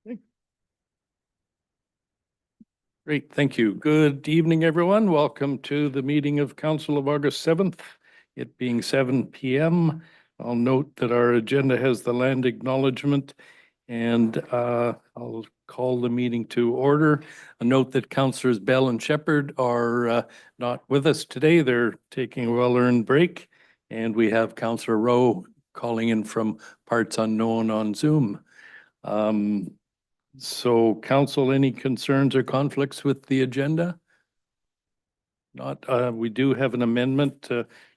Great, thank you. Good evening, everyone. Welcome to the meeting of Council of August 7th, it being 7 p.m. I'll note that our agenda has the land acknowledgement, and I'll call the meeting to order. A note that Councillors Bell and Shepherd are not with us today. They're taking a well-earned break, and we have Councillor Rowe calling in from parts unknown on Zoom. So council, any concerns or conflicts with the agenda? Not, we do have an amendment,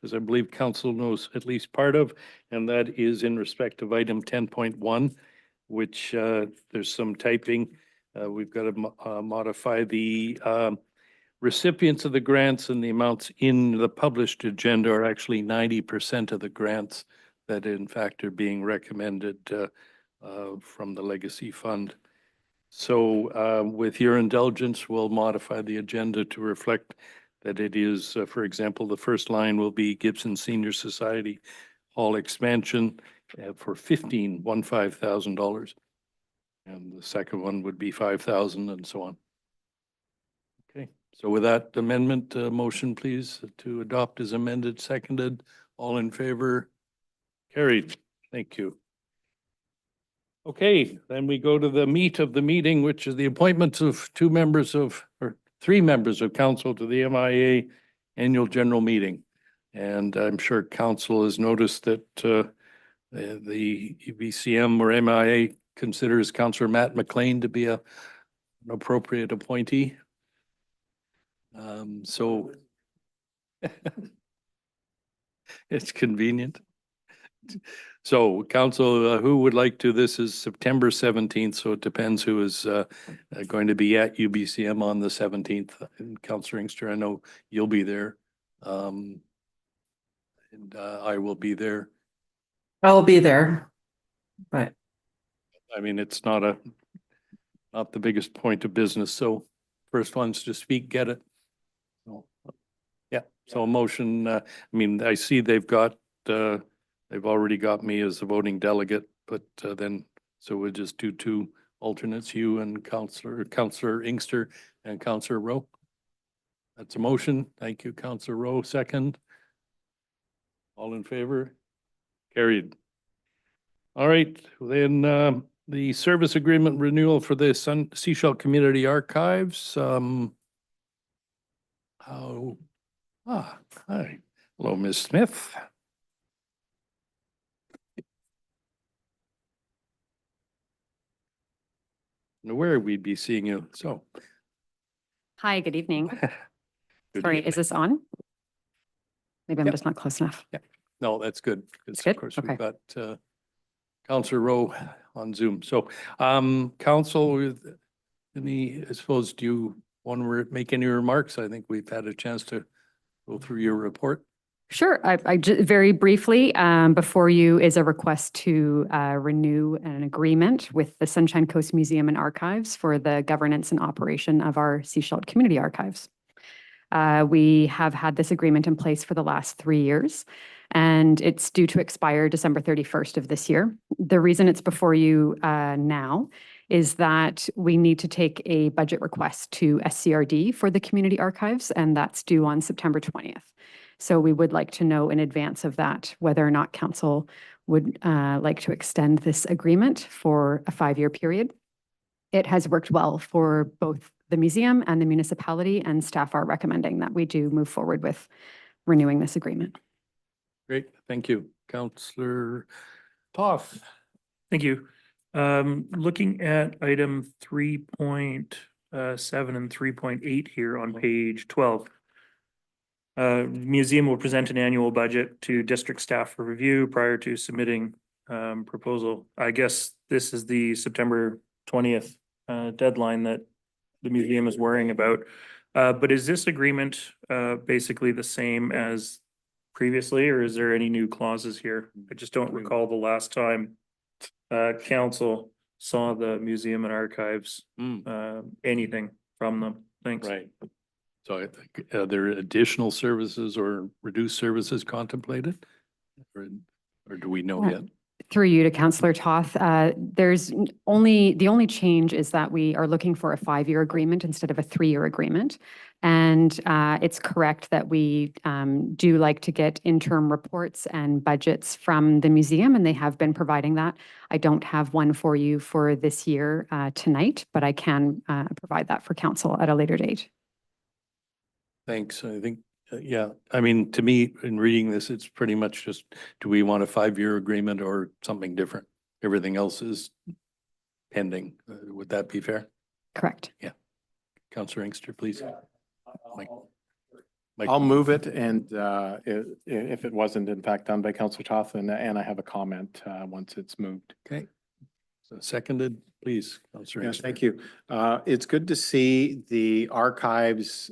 as I believe council knows at least part of, and that is in respect of item 10.1, which there's some typing. We've got to modify the recipients of the grants, and the amounts in the published agenda are actually 90% of the grants that in fact are being recommended from the Legacy Fund. So with your indulgence, we'll modify the agenda to reflect that it is, for example, the first line will be Gibson Senior Society Hall expansion for $15,000. And the second one would be $5,000 and so on. Okay, so with that amendment, motion please to adopt as amended, seconded, all in favor? Carried. Thank you. Okay, then we go to the meat of the meeting, which is the appointments of three members of council to the MIA annual general meeting. And I'm sure council has noticed that the UBCM or MIA considers Councillor Matt McLean to be an appropriate appointee. So it's convenient. So council, who would like to, this is September 17th, so it depends who is going to be at UBCM on the 17th. And Councillor Inkster, I know you'll be there. And I will be there. I'll be there, but I mean, it's not the biggest point of business, so first ones to speak, get it. So, yeah, so a motion, I mean, I see they've already got me as a voting delegate, but then, so we'll just do two alternates, you and Councillor Inkster and Councillor Rowe. That's a motion. Thank you, Councillor Rowe. Second. All in favor? Carried. All right, then the service agreement renewal for the Sechelt Community Archives. Hi. Hello, Ms. Smith. Where we'd be seeing you. So. Hi, good evening. Good Sorry, evening. is this on? Maybe I'm Yep. just not close enough. Yeah, no, that's good. It's good? Of course, Okay. we've got Councillor Rowe on Zoom. So, council, with any, I suppose, do you want to make any remarks? I think we've had a chance to go through your report. Sure. I very briefly, before you is a request to renew an agreement with the Sunshine Coast Museum and Archives for the governance and operation of our Sechelt Community Archives. We have had this agreement in place for the last 3 years, and it's due to expire December 31st of this year. The reason it's before you now is that we need to take a budget request to SCRD for the community archives, and that's due on September 20th. So we would like to know in advance of that whether or not council would like to extend this agreement for a 5-year period. It has worked well for both the museum and the municipality, and staff are recommending that we do move forward with renewing this agreement. Great, thank you. Councillor Toth. Thank you. Looking at item 3.7 and 3.8 here on page 12. Museum will present an annual budget to district staff for review prior to submitting proposal. I guess this is the September 20th deadline that the museum is worrying about. But is this agreement basically the same as previously, or is there any new clauses here? I just don't recall the last time council saw the museum and archives, anything from them. Thanks. Right. So I think, are there additional services or reduced services contemplated? Or do we know yet? Through you to Councillor Toth, the only change is that we are looking for a 5-year agreement instead of a 3-year agreement. And it's correct that we do like to get interim reports and budgets from the museum, and they have been providing that. I don't have one for you for this year tonight, but I can provide that for council at a later date. Thanks. I think, yeah, I mean, to me, in reading this, it's pretty much just, do we want a 5-year agreement or something different? Everything else is pending. Would that be fair? Correct. Councillor Inkster, please. Mike. I'll move it, and if it wasn't in fact done by Councillor Toth, and I have a comment once it's moved. Okay. So seconded, please, Councillor Yes, Inkster. thank you. It's good to see the archives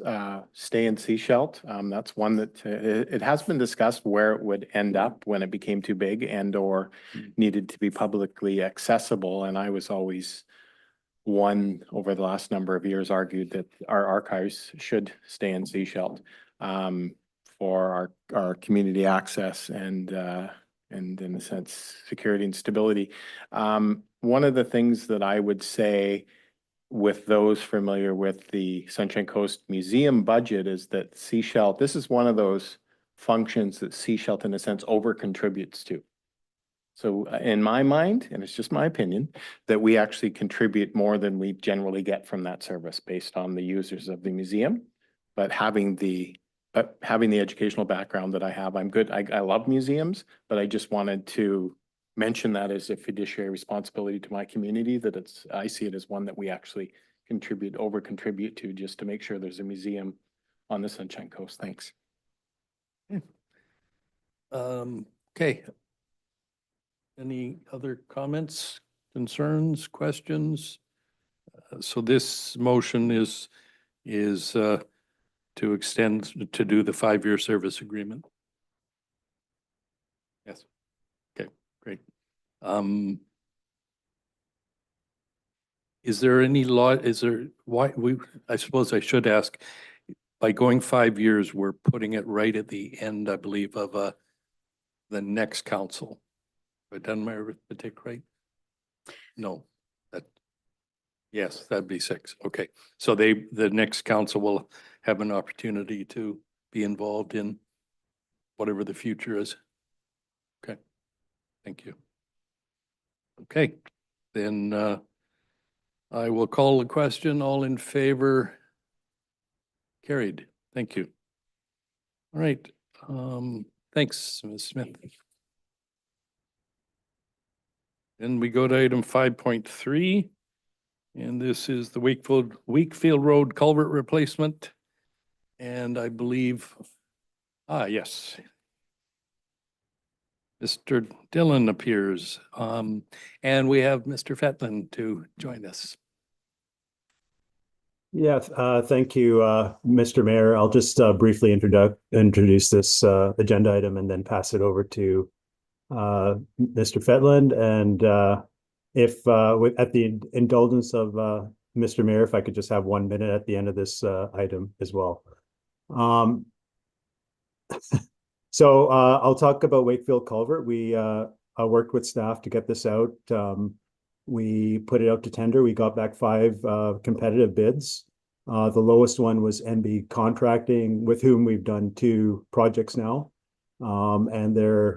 stay in Seashelt. That's one that it has been discussed where it would end up when it became too big and or needed to be publicly accessible. And I was always one over the last number of years argued that our archives should stay in Seashelt for our community access and in a sense, security and stability. One of the things that I would say with those familiar with the Sunshine Coast Museum budget is that Seashelt, this is one of those functions that Seashelt in a sense over contributes to. So in my mind, and it's just my opinion, that we actually contribute more than we generally get from that service based on the users of the museum. But having the educational background that I have, I'm good. I love museums, but I just wanted to mention that as a fiduciary responsibility to my community, that I see it as one that we actually over contribute to, just to make sure there's a museum on the Sunshine Coast. Thanks. Okay. Any other comments, concerns, questions? So this motion is to extend, to do the 5-year service agreement. Yes. Okay, great. Is there any law, I suppose I should ask, by going 5 years, we're putting it right at the end, I believe, of the next council. Have I done my arithmetic right? No, yes, that'd be 6. Okay, so the next council will have an opportunity to be involved in whatever the future is. Okay, thank you. Okay, then I will call the question. All in favor? Carried. Thank you. All right. Thanks, Ms. Smith. Then we go to item 5.3, and this is the Wakefield Road culvert replacement. And I believe, yes, Mr. Dillon appears, and we have Mr. Fetland to join us. Yes, thank you, Mr. Mayor. I'll just briefly introduce this agenda item and then pass it over to Mr. Fetland. And if at the indulgence of Mr. Mayor, if I could just have 1 minute at the end of this item as well. So I'll talk about Wakefield Culvert. We worked with staff to get this out. We put it out to tender. We got back 5 competitive bids. The lowest one was NB Contracting, with whom we've done 2 projects now. And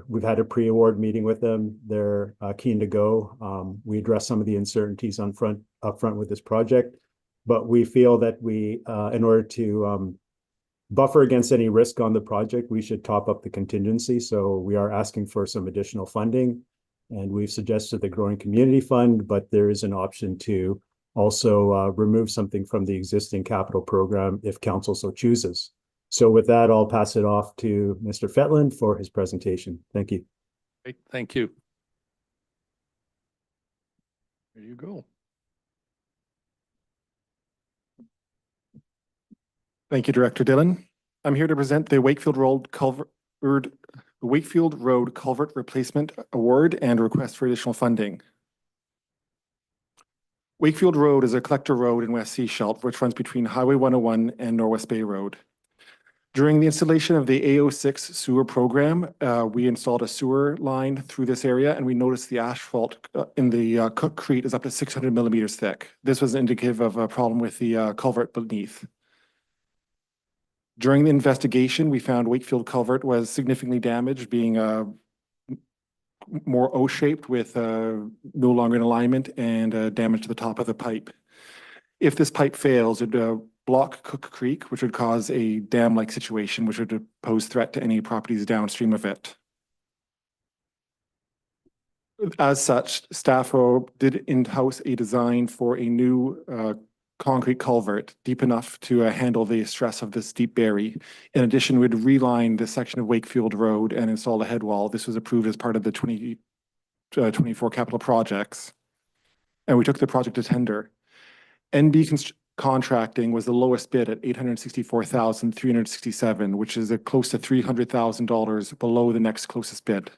we've had a pre-award meeting with them. They're keen to go. We addressed some of the uncertainties up front with this project, but we feel that in order to buffer against any risk on the project, we should top up the contingency. So we are asking for some additional funding, and we've suggested the Growing Community Fund, but there is an option to also remove something from the existing capital program if council so chooses. So with that, I'll pass it off to Mr. Fetland for his presentation. Thank you. Great, thank you. There you go. Thank you, Director Dillon. I'm here to present the Wakefield Road Culvert Replacement Award and request for additional funding. Wakefield Road is a collector road in West Seashelt, which runs between Highway 101 and Norwest Bay Road. During the installation of the AO6 sewer program, we installed a sewer line through this area, and we noticed the asphalt in the Cookcrete is up to 600 millimeters thick. This was indicative of a problem with the culvert beneath. During the investigation, we found Wakefield culvert was significantly damaged, being more O-shaped with no longer in alignment and damage to the top of the pipe. If this pipe fails, it would block Cook Creek, which would cause a dam-like situation, which would pose threat to any properties downstream of it. As such, staff did in-house a design for a new concrete culvert deep enough to handle the stress of this deep bury. In addition, we'd reline this section of Wakefield Road and install a head wall. This was approved as part of the 2024 capital projects. And we took the project to tender. NB Contracting was the lowest bid at $864,367, which is close to $300,000 below the next closest bid.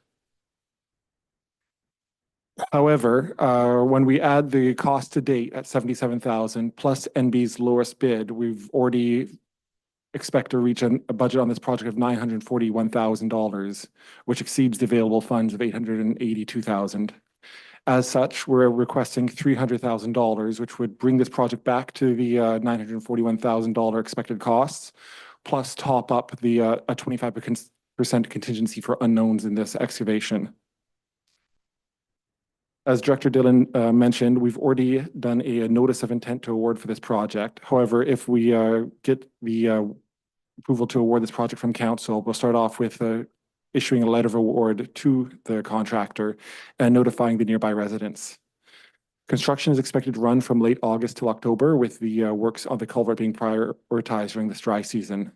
However, when we add the cost to date at $77,000 plus NB's lowest bid, we've already expect to reach a budget on this project of $941,000, which exceeds the available funds of $882,000. As such, we're requesting $300,000, which would bring this project back to the $941,000 expected costs, plus top up the a 25% contingency for unknowns in this excavation. As Director Dillon mentioned, we've already done a notice of intent to award for this project. However, if we get the approval to award this project from council, we'll start off with issuing a letter of award to the contractor and notifying the nearby residents. Construction is expected to run from late August till October, with the works on the culvert being prioritized during this dry season,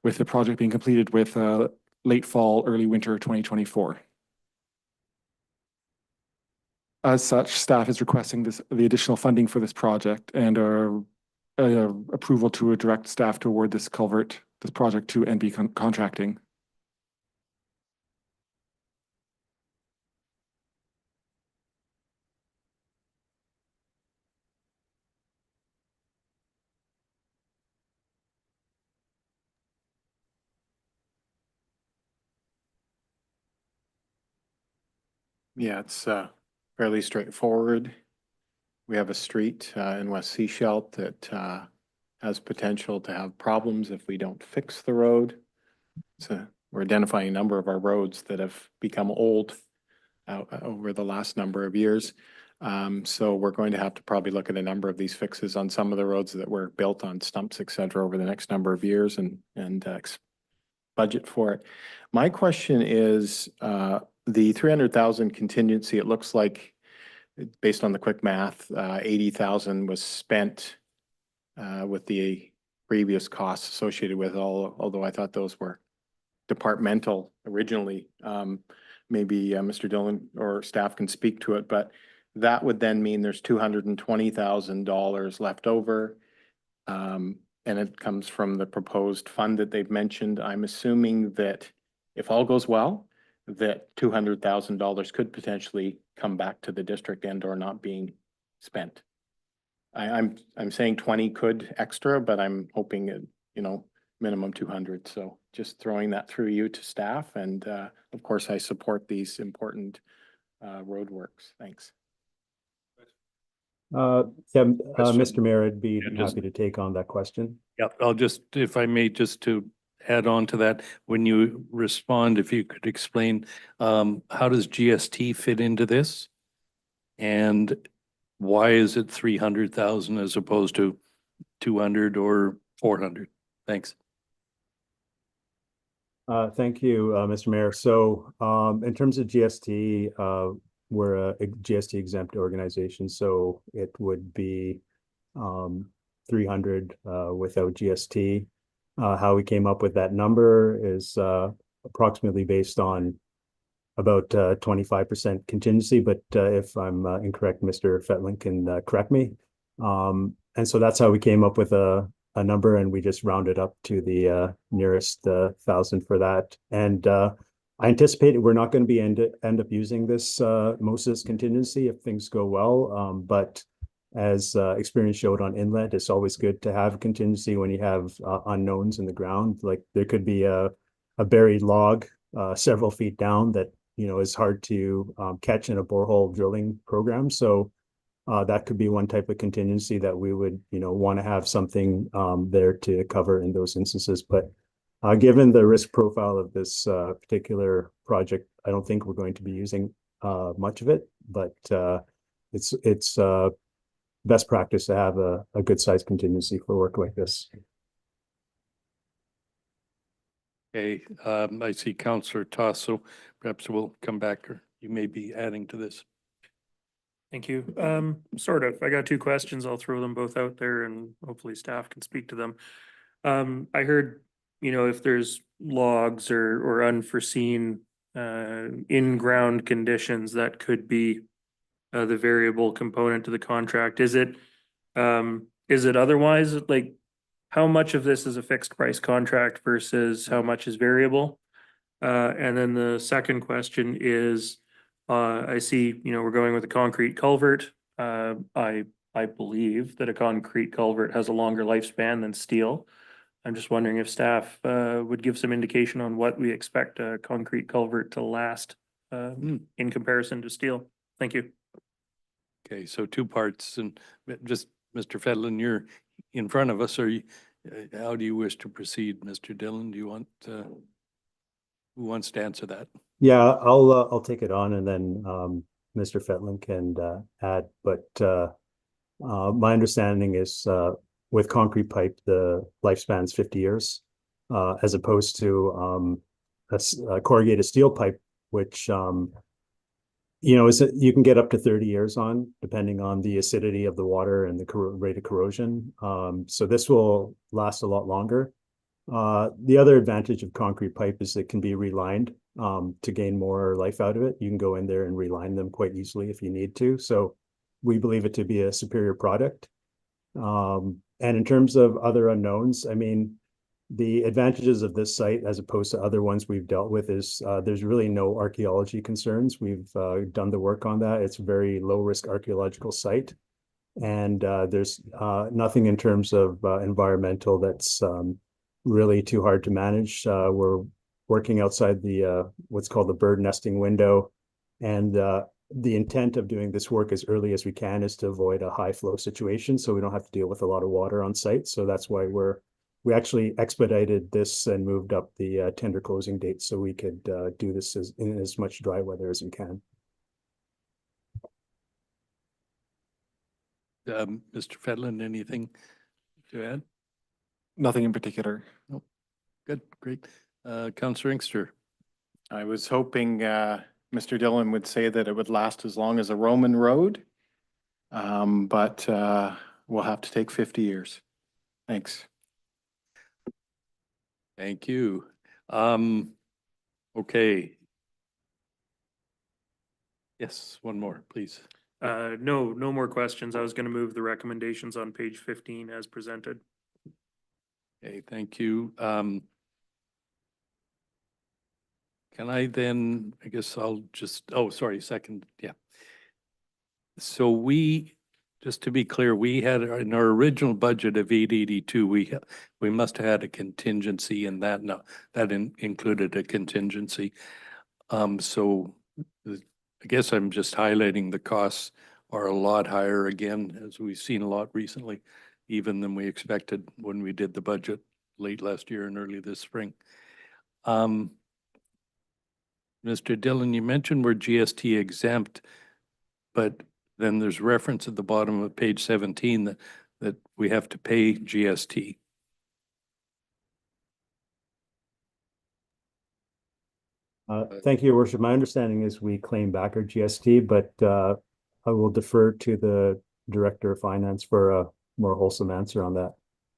with the project being completed with late fall, early winter 2024. As such, staff is requesting the additional funding for this project and approval to direct staff to award this project to NB Contracting. Yeah, it's fairly straightforward. We have a street in West Sechelt that has potential to have problems if we don't fix the road. So we're identifying a number of our roads that have become old over the last number of years. So we're going to have to probably look at a number of these fixes on some of the roads that were built on stumps, et cetera, over the next number of years and budget for it. My question is, the 300,000 contingency, it looks like, based on the quick math, 80,000 was spent with the previous costs associated with although I thought those were departmental originally. Maybe Mr. Dillon or staff can speak to it, but that would then mean there's $220,000 left over. And it comes from the proposed fund that they've mentioned. I'm assuming that if all goes well, that $200,000 could potentially come back to the district and or not being spent. I'm saying 20 could extra, but I'm hoping it, minimum 200. So just throwing that through you to staff. And of course, I support these important road works. Thanks. Mr. Mayor, I'd be happy to take on that question. Yeah, I'll just, if I may, just to add on to that, when you respond, if you could explain, how does GST fit into this? And why is it 300,000 as opposed to 200 or 400? Thanks. Thank you, Mr. Mayor. So in terms of GST, we're a GST exempt organization, so it would be 300 without GST. How we came up with that number is approximately based on about 25% contingency, but if I'm incorrect, Mr. Fetling can correct me. And so that's how we came up with a number, and we just rounded up to the nearest 1,000 for that. And I anticipate we're not going to be end up using this most of this contingency if things go well, but as experience showed on inlet, it's always good to have a contingency when you have unknowns in the ground. Like there could be a buried log several feet down that, you know, is hard to catch in a borehole drilling program. So that could be one type of contingency that we would, you know, want to have something there to cover in those instances. But given the risk profile of this particular project, I don't think we're going to be using much of it, but it's best practice to have a good sized contingency for work like this. Okay, I see Councillor Toss, so perhaps we'll come back, or you may be adding to this. Thank you. Sort of. I got two questions. I'll throw them both out there and hopefully staff can speak to them. I heard, you know, if there's logs or unforeseen in-ground conditions, that could be the variable component to the contract. Is it otherwise, like, how much of this is a fixed price contract versus how much is variable? And then the second question is, I see, you know, we're going with a concrete culvert. I believe that a concrete culvert has a longer lifespan than steel. I'm just wondering if staff would give some indication on what we expect a concrete culvert to last in comparison to steel. Thank you. Okay, so two parts, and just, Mr. Fedlin, you're in front of us, or you, how do you wish to proceed, Mr. Dillon? Do you want, who wants to answer that? Yeah, I'll take it on and then Mr. Fetland can add. But my understanding is with concrete pipe, the lifespan's 50 years, as opposed to a corrugated steel pipe, which you know, you can get up to 30 years on, depending on the acidity of the water and the rate of corrosion. So this will last a lot longer. The other advantage of concrete pipe is it can be relined to gain more life out of it. You can go in there and reline them quite easily if you need to. So we believe it to be a superior product. And in terms of other unknowns, I mean, the advantages of this site as opposed to other ones we've dealt with is there's really no archaeology concerns. We've done the work on that. It's a very low risk archaeological site. And there's nothing in terms of environmental that's really too hard to manage. We're working outside the what's called the bird nesting window. And the intent of doing this work as early as we can is to avoid a high flow situation, so we don't have to deal with a lot of water on site. So that's why we actually expedited this and moved up the tender closing date so we could do this in as much dry weather as we can. Mr. Fedlin, anything to add? Nothing in particular. Good, great. Councillor Inkster. I was hoping Mr. Dillon would say that it would last as long as a Roman road. But we'll have to take 50 years. Thanks. Thank you. Okay. Yes, one more, please. No more questions. I was going to move the recommendations on page 15 as presented. Okay, thank you. Can I then, I guess I'll just, oh, sorry, second, yeah. So we, just to be clear, we had in our original budget of 882, we must have had a contingency in that. No, that included a contingency. So I guess I'm just highlighting the costs are a lot higher again, as we've seen a lot recently, even than we expected when we did the budget late last year and early this spring. Mr. Dillon, you mentioned we're GST exempt, but then there's reference at the bottom of page 17 that we have to pay GST. Thank you, Your Worship. My understanding is we claim back our GST, but I will defer to the Director of Finance for a more wholesome answer on that.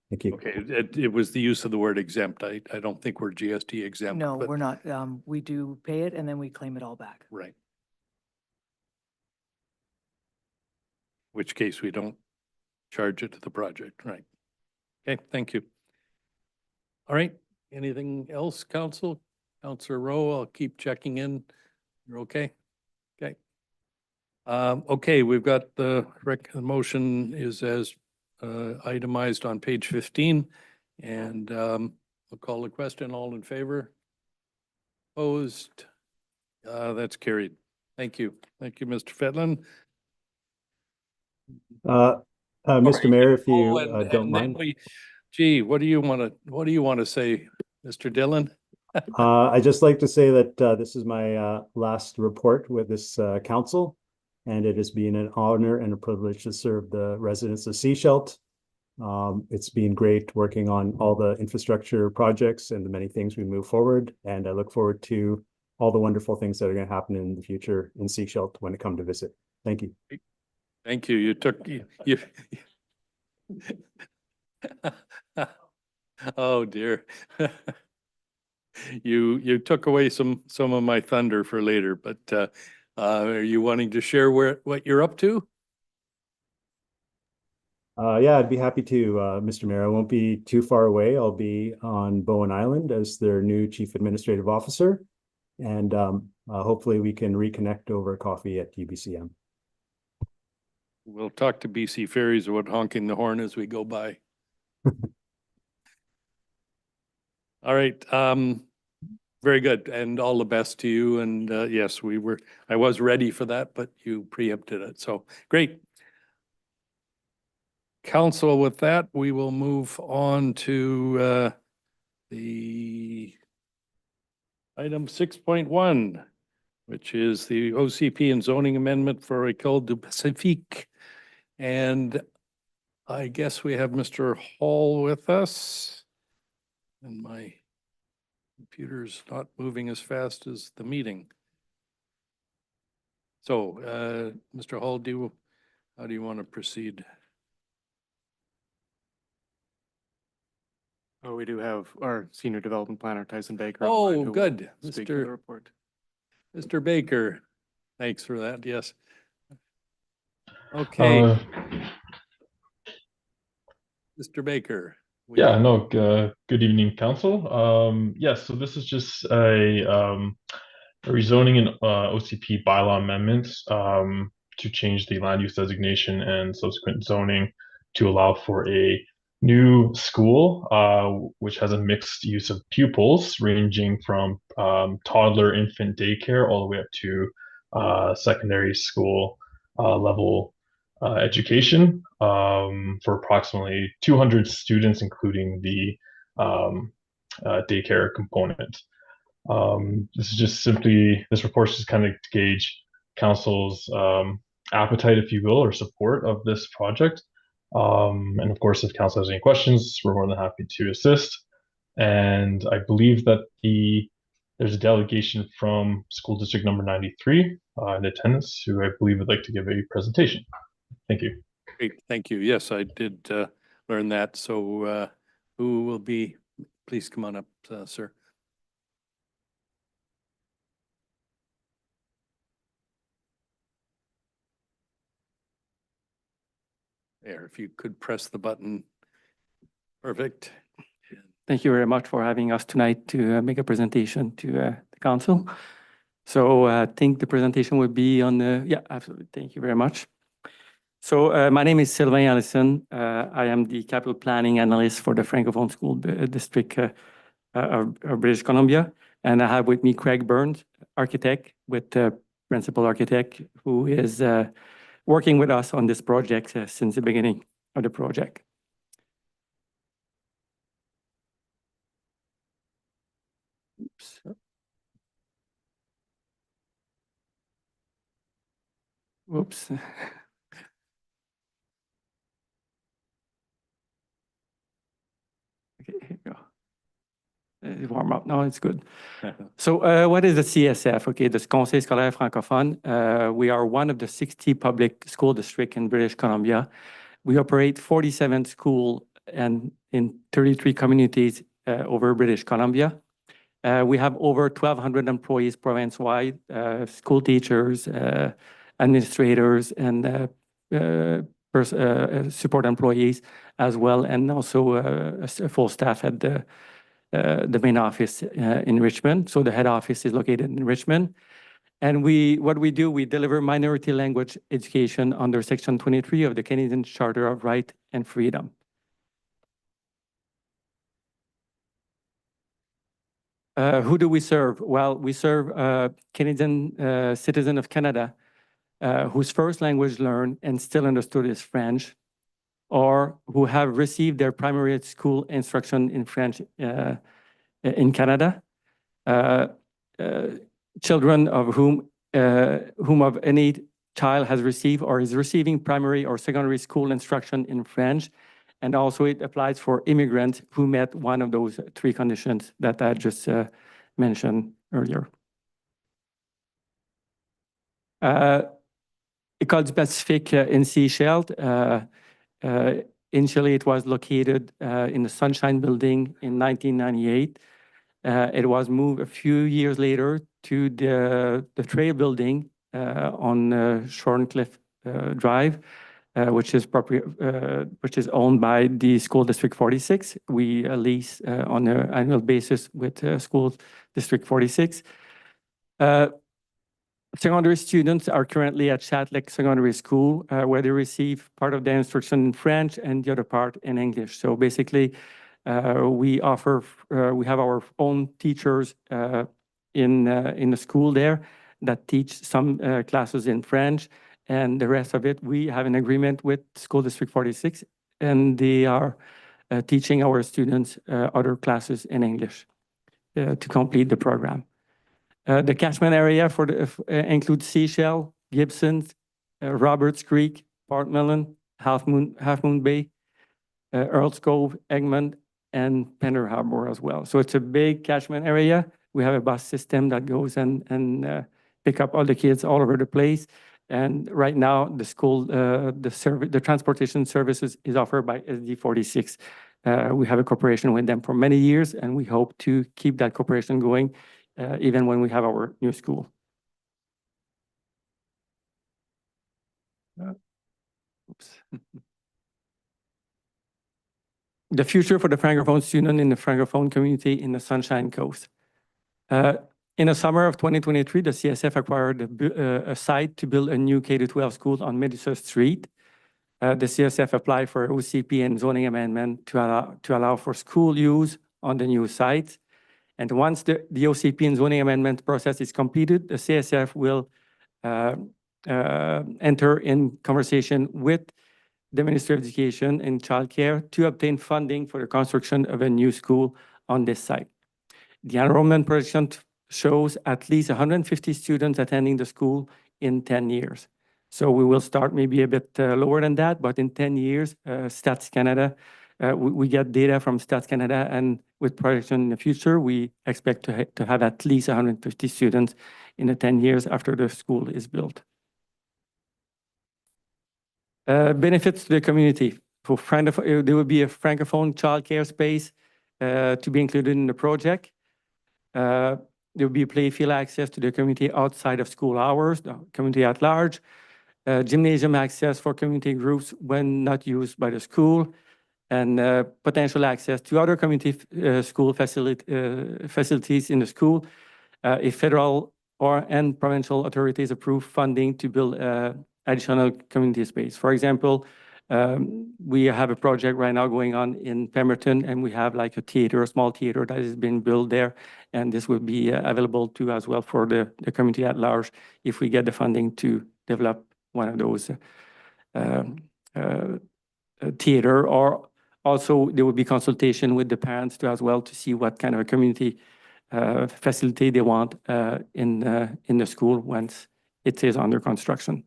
Thank you. Okay, it was the use of the word exempt. I don't think we're GST exempt. No, but- we're not. We do pay it and then we claim it all back. Right. Which case we don't charge it to the project, right? Okay, thank you. All right, anything else, Council? Councillor Rowe, I'll keep checking in. You're okay? Okay. Okay, we've got the motion is as itemized on page 15. And I'll call the question. All in favor? Opposed? That's carried. Thank you. Thank you, Mr. Fetland. Mr. Mayor, if you Oh, and don't then mind, gee, what do you want to say, Mr. Dillon? I'd just like to say that this is my last report with this council, and it has been an honor and a privilege to serve the residents of Sechelt. It's been great working on all the infrastructure projects and the many things we move forward, and I look forward to all the wonderful things that are going to happen in the future in Sechelt when I come to visit. Thank you. Thank you. You took you. Oh dear. You took away some of my thunder for later, but are you wanting to share what you're up to? Yeah, I'd be happy to, Mr. Mayor. I won't be too far away. I'll be on Bowen Island as their new Chief Administrative Officer. And hopefully we can reconnect over coffee at UBCM. We'll talk to BC Ferries about honking the horn as we go by. All right. Very good. And all the best to you. And yes, I was ready for that, but you preempted it. So great. Council, with that, we will move on to the item 6.1, which is the OCP and zoning amendment for École du Pacifique. And I guess we have Mr. Hall with us. And my computer's not moving as fast as the meeting. So, Mr. Hall, how do you want to proceed? Oh, we do have our senior development planner, Tyson Baker. Oh, online, who will good. speak to the report. Mr. Baker, thanks for that. Yes. Okay. Mr. Baker. Yeah, no, good evening, council. Yes, so this is just a rezoning and OCP bylaw amendment to change the land use designation and subsequent zoning to allow for a new school, which has a mixed use of pupils ranging from toddler infant daycare all the way up to secondary school level education for approximately 200 students, including the daycare component. This is just simply, this report is just kind of to gauge council's appetite, if you will, or support of this project. And of course, if council has any questions, we're more than happy to assist. And I believe that there's a delegation from school district number 93 in attendance, who I believe would like to give a presentation. Thank you. Great, thank you. Yes, I did learn that. So who will be, please come on up, sir. There, if you could press the button. Perfect. Thank you very much for having us tonight to make a presentation to the council. So I think the presentation would be on the, yeah, absolutely. Thank you very much. So my name is Sylvain Allison. I am the capital planning analyst for the Francophone School District of British Columbia. And I have with me Craig Burns, architect with the principal architect, who is working with us on this project since the beginning of the project. Oops. Whoops. Okay, here you go. Warm up. No, it's good. So what is the CSF? Okay, the Conseil Scolaire Francophone. We are one of the 60 public school districts in British Columbia. We operate 47 schools and in 33 communities over British Columbia. We have over 1,200 employees province-wide, school teachers, administrators, and support employees as well, and also a full staff at the main office in Richmond. So the head office is located in Richmond. And what we do, we deliver minority language education under Section 23 of the Canadian Charter of Right and Freedom. Who do we serve? Well, we serve Canadian citizen of Canada whose first language learned and still understood is French, or who have received their primary school instruction in French in Canada. Children of whom of any child has received or is receiving primary or secondary school instruction in French. And also it applies for immigrants who met one of those three conditions that I just mentioned earlier. École du Pacifique in Sechelt. Initially, it was located in the Sunshine Building in 1998. It was moved a few years later to the Trail Building on Shorncliffe Drive, which is owned by the School District 46. We lease on an annual basis with School District 46. Secondary students are currently at Châtelet Secondary School, where they receive part of their instruction in French and the other part in English. So basically, we have our own teachers in the school there that teach some classes in French, and the rest of it, we have an agreement with School District 46, and they are teaching our students other classes in English to complete the program. The catchment area includes Sechelt, Gibson, Roberts Creek, Portmelon, Half Moon Bay, Earls Cove, Egmont, and Pender Harbor as well. So it's a big catchment area. We have a bus system that goes and pick up all the kids all over the place. And right now, the school, the transportation services is offered by SD 46. We have a cooperation with them for many years, and we hope to keep that cooperation going even when we have our new school. Oops. The future for the Francophone student in the Francophone community in the Sunshine Coast. In the summer of 2023, the CSF acquired a site to build a new K-12 school on Medusa Street. The CSF applied for OCP and zoning amendment to allow for school use on the new site. And once the OCP and zoning amendment process is completed, the CSF will enter in conversation with the Ministry of Education and Childcare to obtain funding for the construction of a new school on this site. The enrollment projection shows at least 150 students attending the school in 10 years. So we will start maybe a bit lower than that, but in 10 years, Stats Canada, we get data from Stats Canada, and with projection in the future, we expect to have at least 150 students in the 10 years after the school is built. Benefits to the community. For there will be a Francophone childcare space to be included in the project. There will be playfield access to the community outside of school hours, the community at large. Gymnasium access for community groups when not used by the school, and potential access to other community school facilities in the school if federal and provincial authorities approve funding to build additional community space. For example, we have a project right now going on in Pemberton, and we have like a theater, a small theater that is being built there, and this will be available too as well for the community at large if we get the funding to develop one of those theater. Or also there will be consultation with the parents too as well to see what kind of a community facility they want in the school once it is under construction.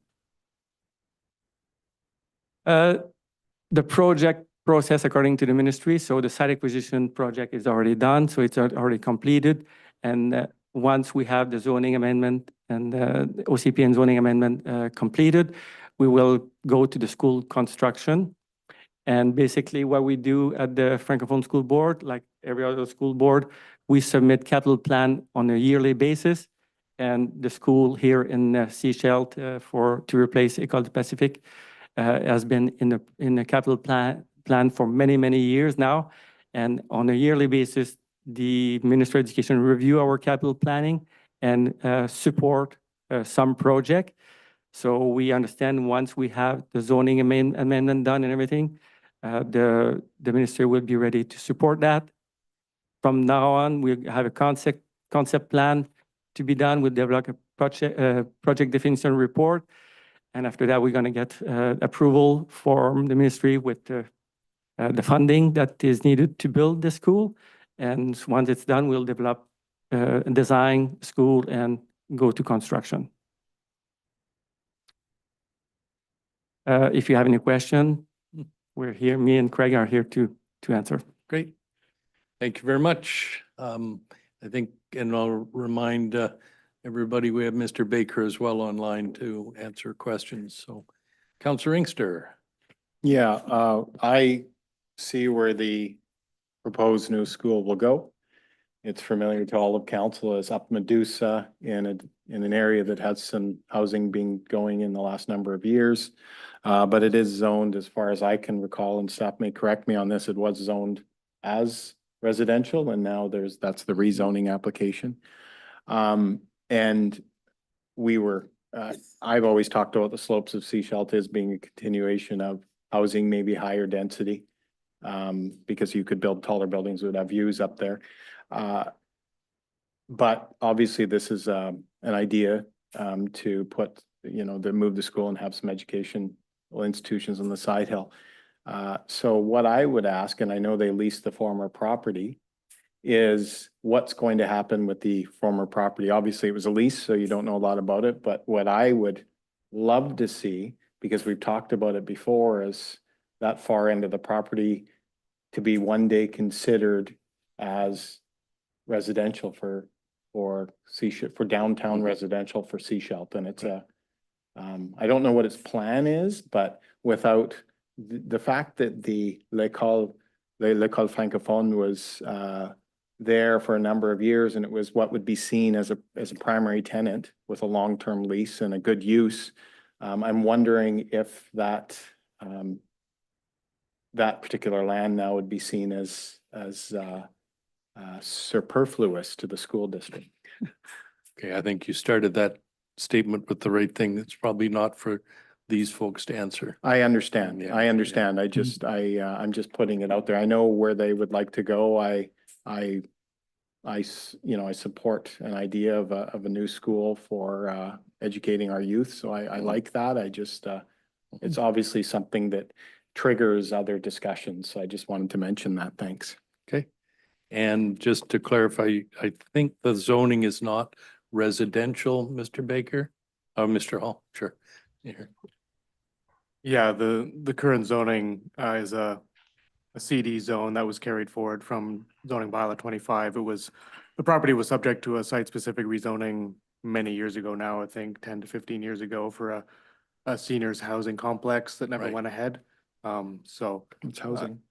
The project process according to the ministry. So the site acquisition project is already done, so it's already completed. And once we have the zoning amendment and the OCP and zoning amendment completed, we will go to the school construction. And basically what we do at the Francophone School Board, like every other school board, we submit capital plan on a yearly basis. And the school here in Sechelt to replace École du Pacifique has been in the capital plan for many, many years now. And on a yearly basis, the Ministry of Education review our capital planning and support some project. So we understand once we have the zoning amendment done and everything, the ministry will be ready to support that. From now on, we have a concept plan to be done. We'll develop a project definition report. And after that, we're going to get approval from the ministry with the funding that is needed to build the school. And once it's done, we'll develop design school and go to construction. If you have any question, we're here. Me and Craig are here to answer. Great. Thank you very much. I think, and I'll remind everybody, we have Mr. Baker as well online to answer questions. So Councillor Inkster. Yeah, I see where the proposed new school will go. It's familiar to all of council as up Medusa in an area that has some housing being going in the last number of years. But it is zoned, as far as I can recall, and staff may correct me on this, it was zoned as residential, and now that's the rezoning application. And we were, I've always talked about the slopes of Sechelt as being a continuation of housing, maybe higher density, because you could build taller buildings that would have views up there. But obviously this is an idea to put, to move the school and have some educational institutions on the side hill. So what I would ask, and I know they leased the former property, is what's going to happen with the former property? Obviously it was a lease, so you don't know a lot about it, but what I would love to see, because we've talked about it before, is that far end of the property to be one day considered as residential for downtown residential for Sechelt. And it's I don't know what its plan is, but without the fact that the L'École Francophone was there for a number of years, and it was what would be seen as a primary tenant with a long-term lease and a good use. I'm wondering if that particular land now would be seen as superfluous to the school district. Okay, I think you started that statement with the right thing. It's probably not for these folks to answer. I understand. Yeah. I understand. I'm just putting it out there. I know where they would like to go. I support an idea of a new school for educating our youth. So I like that. It's obviously something that triggers other discussions. So I just wanted to mention that. Thanks. Okay. And just to clarify, I think the zoning is not residential, Mr. Baker? Oh, Mr. Hall, sure. Here. Yeah, the current zoning is a CD zone that was carried forward from zoning bylaw 25. The property was subject to a site-specific rezoning many years ago now, I think 10 to 15 years ago, for a seniors housing complex that never Right. went ahead. So It's housing.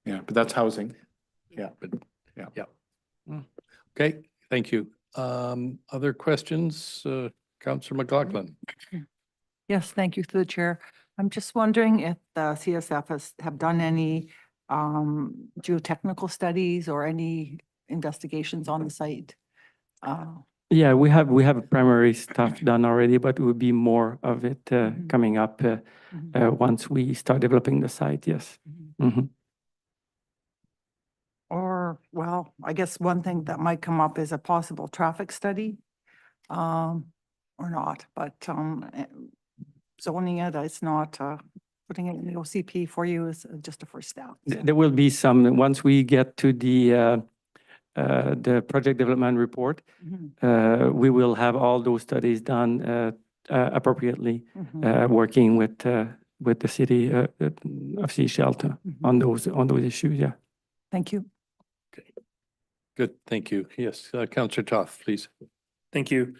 Yeah, but that's housing. Yeah. But, yeah. Okay, thank you. Other questions? Councillor McLaughlin? Yes, thank you through the chair. I'm just wondering if the CSF have done any geotechnical studies or any investigations on the site. Yeah, we have primary stuff done already, but it will be more of it coming up once we start developing the site. Yes. Mhm. Or, well, I guess one thing that might come up is a possible traffic study, or not, but zoning it, it's not, putting it in the OCP for you is just a first step. So, There will be some, once we get to the project development report, mhm, we will have all those studies done appropriately, mhm, working with the city of Sechelt on those issues. Yeah. Thank you. Good, thank you. Yes, Councillor Toth, please. Thank you.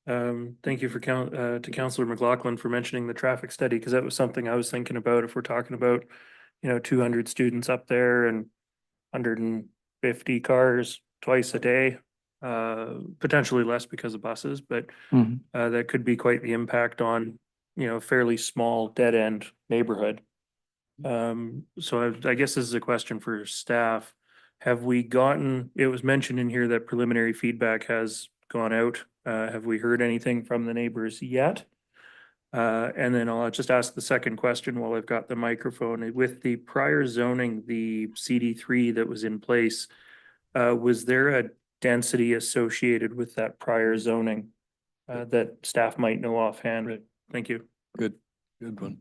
Thank you to Councillor McLaughlin for mentioning the traffic study, because that was something I was thinking about. If we're talking about, 200 students up there and 150 cars twice a day, potentially less because of buses, but Mhm. that could be quite the impact on, a fairly small dead end neighborhood. So I guess this is a question for staff. Have we gotten, it was mentioned in here that preliminary feedback has gone out Have we heard anything from the neighbors yet? And then I'll just ask the second question while I've got the microphone. With the prior zoning, the CD3 that was in place, was there a density associated with that prior zoning that staff might know offhand? Right. Thank you. Good one.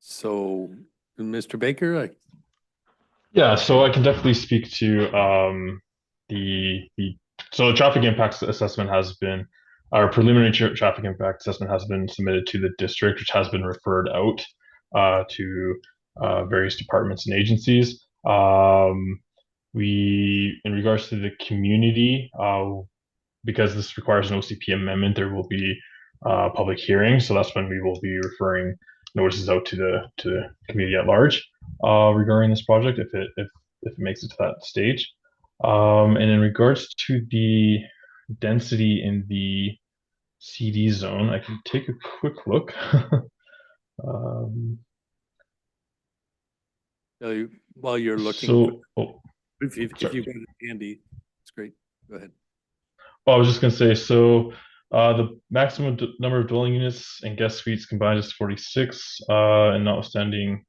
So, Mr. Baker, Yeah, so I can definitely speak to so the traffic impacts assessment has been, our preliminary traffic impact assessment has been submitted to the district, which has been referred out to various departments and agencies. We, in regards to the community, because this requires an OCP amendment, there will be public hearing. So that's when we will be referring notices out to the community at large regarding this project if it makes it to that stage. And in regards to the density in the CD zone, I can take a quick look. while you're looking, So, if you sorry. got it handy, it's great. Go ahead. I was just gonna say, so the maximum number of dwelling units and guest suites combined is 46, and notwithstanding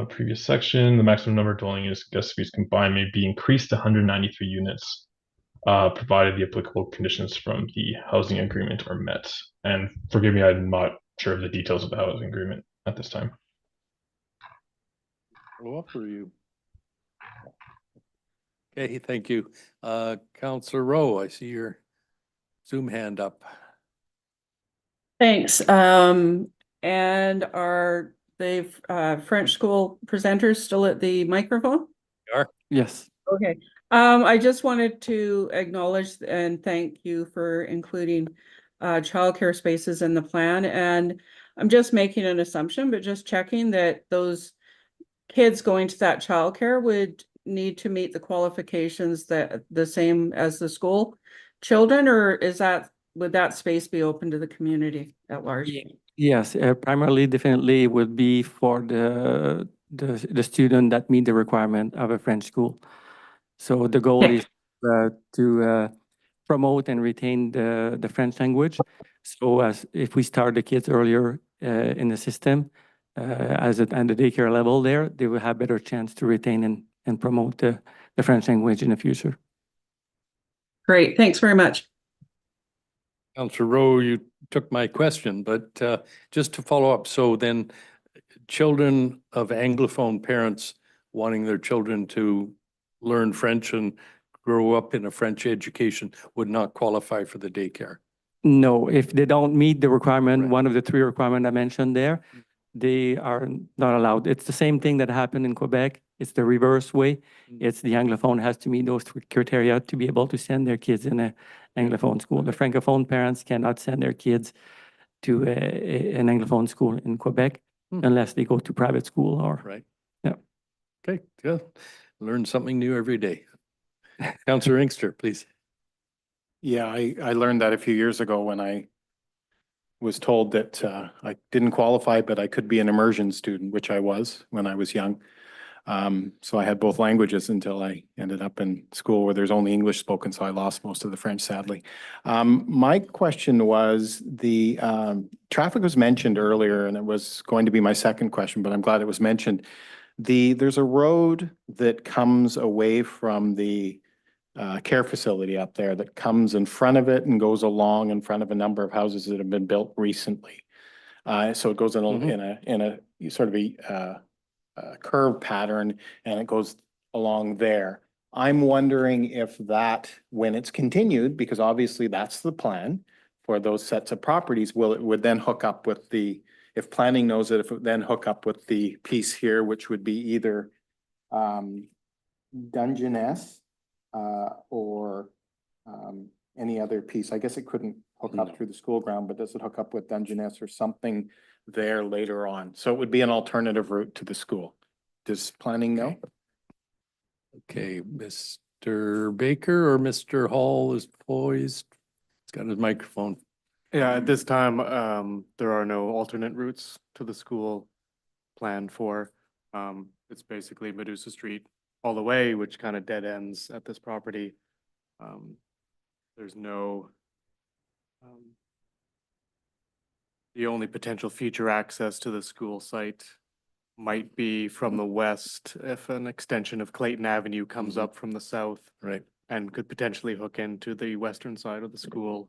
previous section, the maximum number of dwelling units and guest suites combined may be increased to 193 units, provided the applicable conditions from the housing agreement are met. And forgive me, I'm not sure of the details of the housing agreement at this time. Follow up for you. Okay, thank you. Councillor Rowe, I see your Zoom hand up. Thanks. And are the French school presenters still at the microphone? Yes. Okay. I just wanted to acknowledge and thank you for including childcare spaces in the plan. And I'm just making an assumption, but just checking that those kids going to that childcare would need to meet the qualifications that the same as the school children, or would that space be open to the community at large? Yes, primarily, definitely would be for the student that meet the requirement of a French school. So the goal is to promote and retain the French language. So as if we start the kids earlier in the system, at the daycare level there, they will have better chance to retain and promote the French language in the future. Great, thanks very much. Councillor Rowe, you took my question, but just to follow up, so then children of Anglophone parents wanting their children to learn French and grow up in a French education would not qualify for the daycare? No, if they don't meet the requirement, Right. one of the 3 requirements I mentioned there, they are not allowed. It's the same thing that happened in Quebec. It's the reverse way. It's the Anglophone has to meet those 3 criteria to be able to send their kids in a Anglophone school. The Francophone parents cannot send their kids to an Anglophone school in Quebec unless they go to private school or. Right. Yeah. Okay, good. Learn something new every day. Councillor Inkster, please. Yeah, I learned that a few years ago when I was told that I didn't qualify, but I could be an immersion student, which I was when I was young. So I had both languages until I ended up in school where there's only English spoken, so I lost most of the French, sadly. My question was, the traffic was mentioned earlier, and it was going to be my second question, but I'm glad it was mentioned. There's a road that comes away from the care facility up there that comes in front of it and goes along in front of a number of houses that have been built recently. So it goes in a sort of a curve pattern, and it goes along there. I'm wondering if that, when it's continued, because obviously that's the plan for those sets of properties, would then hook up with if planning knows it, if it would then hook up with the piece here, which would be either Dungeness or any other piece. I guess it couldn't hook up through the school ground, but does it hook up with Dungeness or something there later on? So it would be an alternative route to the school. Does planning know? Okay, Mr. Baker or Mr. Hall is poised. He's got his microphone. Yeah, at this time, there are no alternate routes to the school planned for. It's basically Medusa Street all the way, which kind of dead ends at this property. There's no Um, The only potential future access to the school site might be from the west if an extension of Clayton Avenue comes up from the south Right. and could potentially hook into the western side of the school.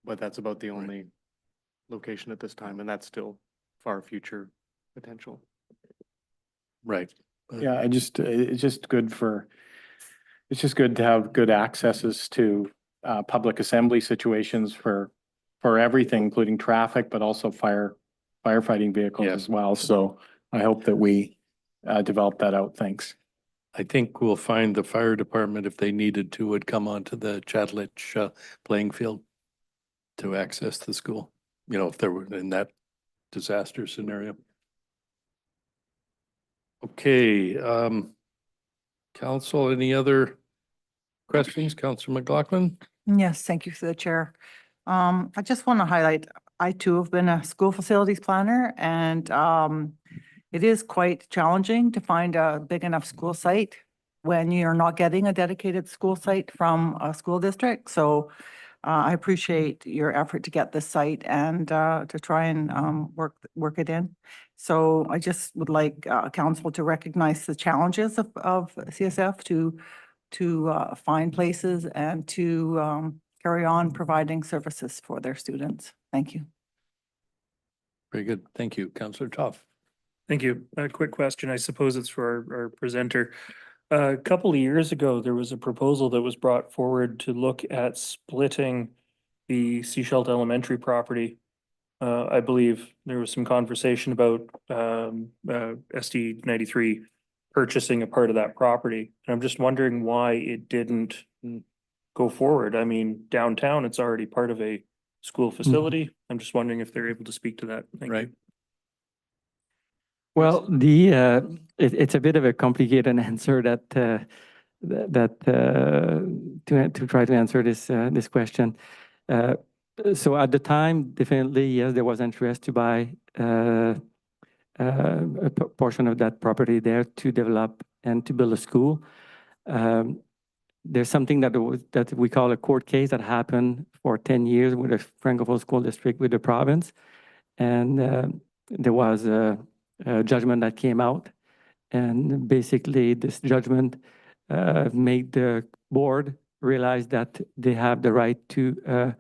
But that's about the only location at this time, and that's still far future potential. Right. Yeah, it's just good to have good accesses to public assembly situations for everything, including traffic, but also firefighting vehicles Yeah. as well. So I hope that we develop that out. Thanks. I think we'll find the fire department, if they needed to, would come onto the Chatlich playing field to access the school, you know, if they were in that disaster scenario. Okay, council, any other questions? Councillor McLaughlin? Yes, thank you, through the chair. I just want to highlight, I too have been a school facilities planner, and it is quite challenging to find a big enough school site when you're not getting a dedicated school site from a school district. So I appreciate your effort to get this site and to try and work it in. So I just would like council to recognize the challenges of CSF to find places and to carry on providing services for their students. Thank you. Very good. Thank you. Councillor Toff. Thank you. A quick question. I suppose it's for our presenter. A couple of years ago, there was a proposal that was brought forward to look at splitting the Seashelt Elementary property. I believe there was some conversation about SD 93 purchasing a part of that property. And I'm just wondering why it didn't go forward. I mean, downtown, it's already part of a school facility. I'm just wondering if they're able to speak to that. Thank you. Right. Well, it's a bit of a complicated answer to try to answer this question. So at the time, definitely, yes, there was interest to buy a portion of that property there to develop and to build a school. There's something that we call a court case that happened for 10 years with the Francophone School District with the province, and there was a judgment that came out, and basically this judgment made the board realize that they have the right to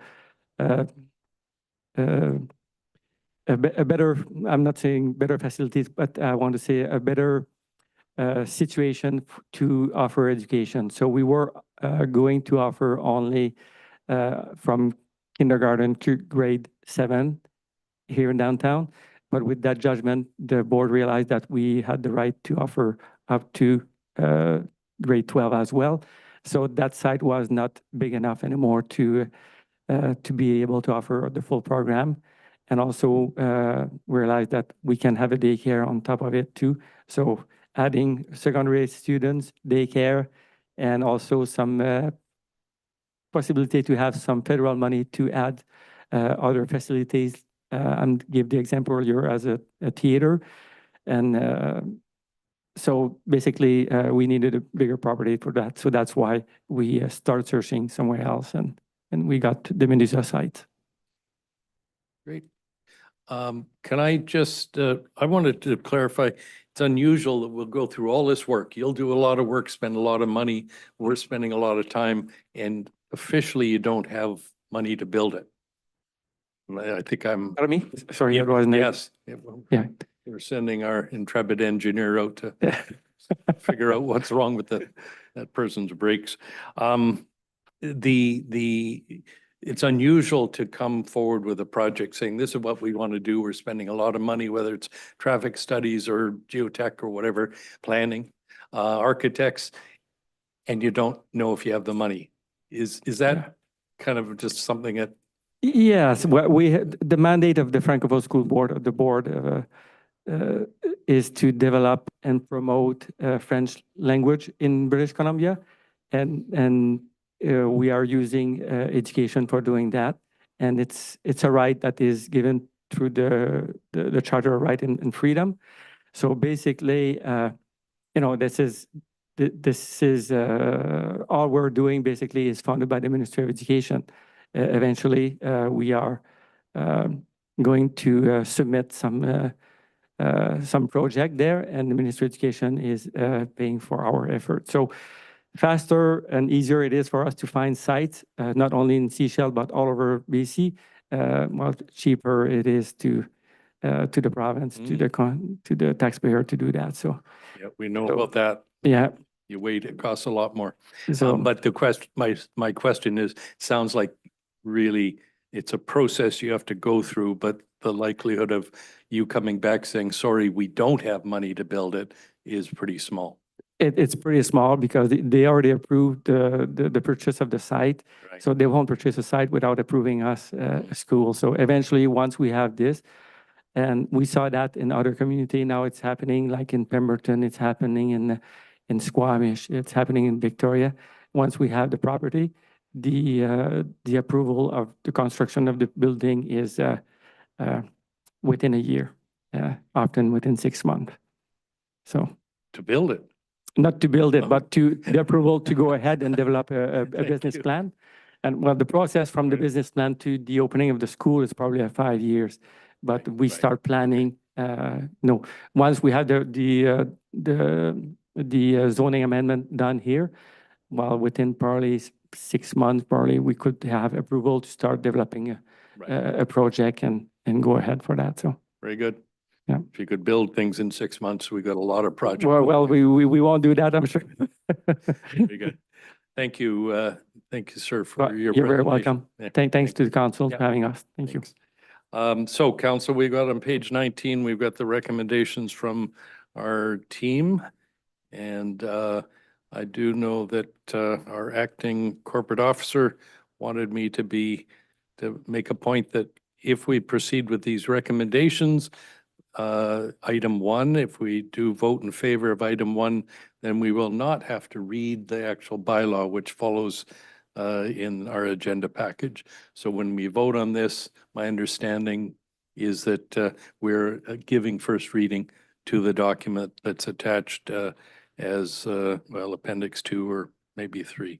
a better, I'm not saying better facilities, but I want to say a better situation to offer education. So we were going to offer only from kindergarten to grade 7 here in downtown. But with that judgment, the board realized that we had the right to offer up to grade 12 as well. So that site was not big enough anymore to be able to offer the full program. And also realized that we can have a daycare on top of it too. So adding secondary students, daycare, and also some possibility to have some federal money to add other facilities. And give the example earlier as a theater. And so basically we needed a bigger property for that. So that's why we started searching somewhere else, and we got the Medusa site. Great. Can I just, I wanted to clarify, it's unusual that we'll go through all this work. You'll do a lot of work, spend a lot of money. We're spending a lot of time, and officially you don't have money to build it. I think I'm. Pardon me? Sorry, Yeah, it wasn't. Yes. Yeah. We're sending our intrepid engineer out to figure out what's wrong with that person's brakes. It's unusual to come forward with a project saying, this is what we want to do. We're spending a lot of money, whether it's traffic studies or geotech or whatever, planning, architects, and you don't know if you have the money. Is that kind of just something that? Yes, what the mandate of the Francophone School Board, the board, is to develop and promote French language in British Columbia, and we are using education for doing that, and it's a right that is given through the Charter of Right and Freedom. So basically, this is all we're doing. Basically, is funded by the Ministry of Education. eventually, we are going to submit some project there, and the Ministry of Education is paying for our effort. So faster and easier it is for us to find sites, not only in Seychelles, but all over BC, well, cheaper it is to the province, to the taxpayer to do that. So, Yeah, we know about that. yeah, You wait, it costs a lot more. so. But the question, my question is, sounds like really it's a process you have to go through, but the likelihood of you coming back saying, sorry, we don't have money to build it is pretty small. It's pretty small because they already approved the purchase of the site. Right. So they won't purchase a site without approving us a school. So eventually, once we have this, and we saw that in other community, now it's happening like in Pemberton, it's happening in Squamish, it's happening in Victoria. Once we have the property, the approval of the construction of the building is within a year, often within 6 months. So. To build it. Not to build it, Oh. but the approval to go ahead and develop a Thank business you. plan. And well, the process from the Right. business plan to the opening of the school is probably 5 years. But Right, we right. start planning, no, once we have the zoning amendment done here, well, within probably 6 months, probably we could have approval to start developing Right. a project and go ahead for that, so. Very good. Yeah. If you could build things in 6 months, we got a lot of projects. Well, we won't do that, I'm sure. Very good. Thank you, sir, for Well, your You're very presentation. welcome. Yeah. Thanks to the council for Yeah. having us. Thank you. Thanks. So council, we got on page 19, we've got the recommendations from our team. And I do know that our acting corporate officer wanted me to make a point that if we proceed with these recommendations, item 1, if we do vote in favor of item 1, then we will not have to read the actual bylaw, which follows in our agenda package. So when we vote on this, my understanding is that we're giving first reading to the document that's attached as, well, Appendix 2 or maybe 3.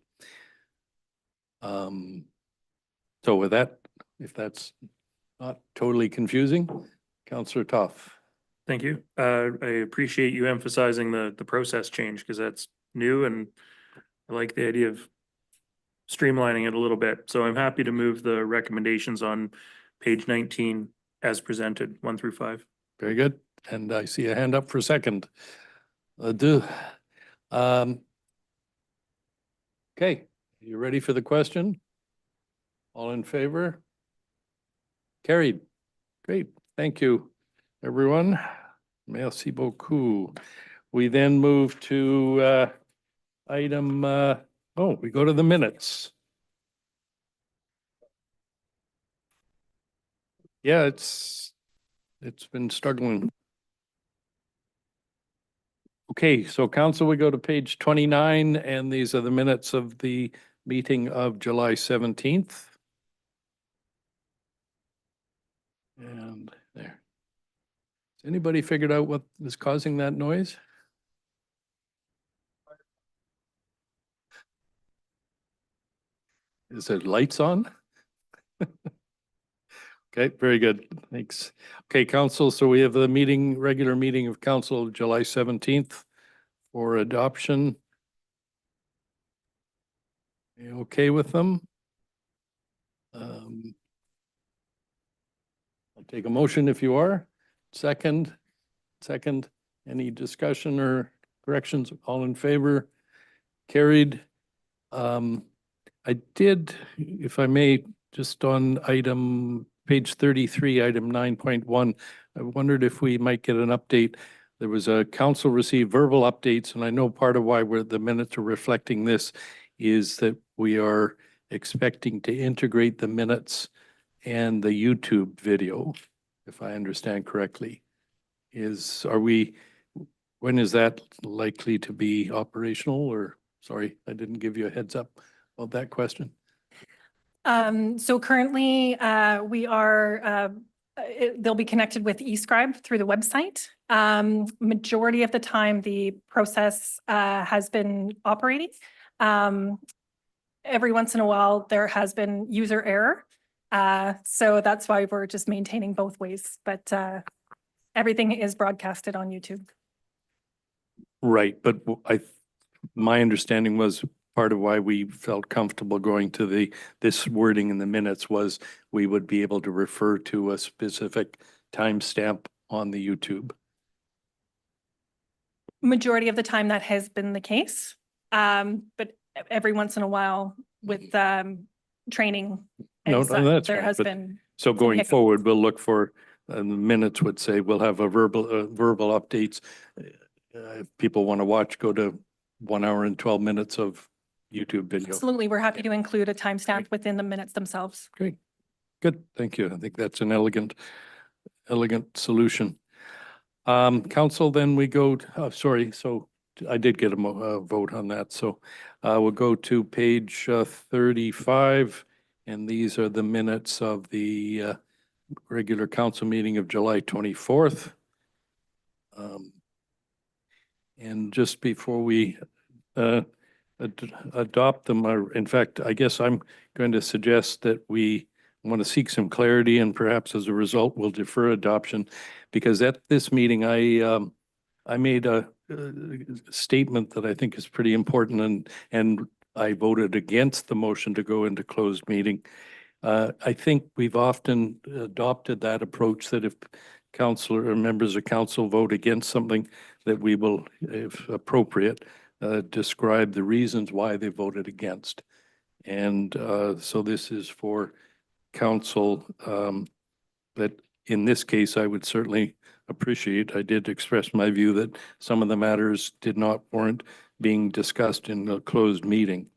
So with that, if that's not totally confusing, Councillor Toff. Thank you. I appreciate you emphasizing the process change because that's new and I like the idea of streamlining it a little bit. So I'm happy to move the recommendations on page 19 as presented, 1 through 5. Very good. And I see a hand up for a second. Okay, you ready for the question? All in favor? Carried. Great. Thank you, everyone. Merci beaucoup. We then move to item, we go to the minutes. Yeah, it's been struggling. Okay, so council, we go to page 29, and these are the minutes of the meeting of July 17th. And there. Has anybody figured out what is causing that noise? Is it lights on? Okay, very good. Thanks. Okay, council, so we have the regular meeting of council, July 17th for adoption. You okay with them? I'll take a motion if you are. Second, any discussion or corrections? All in favor? Carried. I did, if I may, just on page 33, item 9.1, I wondered if we might get an update. There was a council received verbal updates, and I know part of why the minutes are reflecting this is that we are expecting to integrate the minutes and the YouTube video, if I understand correctly. When is that likely to be operational? Or, sorry, I didn't give you a heads up about that question. So currently, we are, they'll be connected with eScribe through the website. Majority of the time, the process has been operating. every once in a while, there has been user error. So that's why we're just maintaining both ways, but everything is broadcasted on YouTube. Right, but my understanding was part of why we felt comfortable going to this wording in the minutes was we would be able to refer to a specific timestamp on the YouTube. Majority of the time that has been the case. But every once in a while with training. No, and such, that's there fine, has but- been. So some going hiccups. forward, we'll look for, the minutes would say we'll have a verbal updates. If people want to watch, go to 1 hour and 12 minutes of YouTube video. Absolutely, we're happy to include a timestamp within the minutes themselves. Great, good, thank you. I think that's an elegant solution. Council, then we go, sorry, so I did get a vote on that, so we'll go to page 35, and these are the minutes of the regular council meeting of July 24th. And just before we adopt them, or in fact, I guess I'm going to suggest that we want to seek some clarity, and perhaps as a result, we'll defer adoption, because at this meeting, I made a statement that I think is pretty important, and I voted against the motion to go into closed meeting. I think we've often adopted that approach that if council or members of council vote against something, that we will, if appropriate, describe the reasons why they voted against. And so this is for council that in this case, I would certainly appreciate. I did express my view that some of the matters did not warrant being discussed in a closed meeting.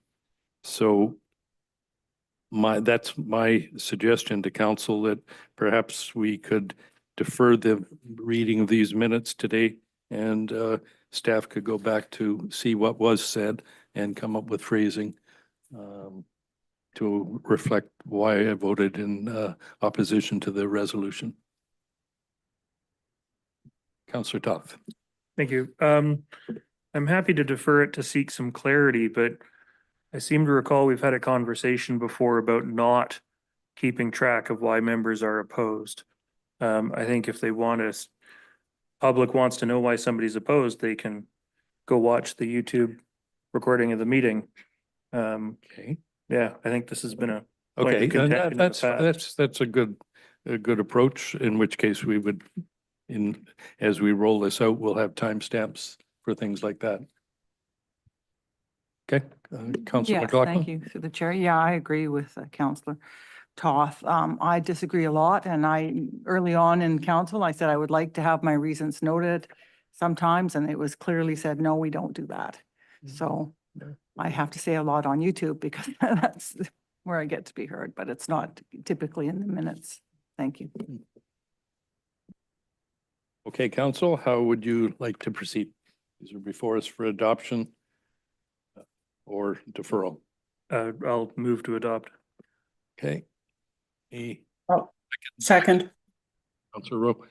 So that's my suggestion to council, that perhaps we could defer the reading of these minutes today, and staff could go back to see what was said and come up with phrasing to reflect why I voted in opposition to the resolution. Councillor Toth. Thank you. I'm happy to defer it to seek some clarity, but I seem to recall we've had a conversation before about not keeping track of why members are opposed. I think if they want us, public wants to know why somebody's opposed, they can go watch the YouTube recording of the meeting. Okay. Yeah, I think this has been a point Okay, of contention in the past. that's a good approach, in which case we would, as we roll this out, we'll have timestamps for things like that. Okay, Councillor Yes, McLaughlin? thank you through the chair. Yeah, I agree with Councillor Toth. I disagree a lot, and early on in council, I said I would like to have my reasons noted sometimes, and it was clearly said, no, we don't do that. So I have to say a lot on YouTube because that's where I get to be heard, but it's not typically in the minutes. Thank you. Okay, council, how would you like to proceed? These are before us for adoption or deferral. I'll move to adopt. Okay. Second. Councillor Rowe.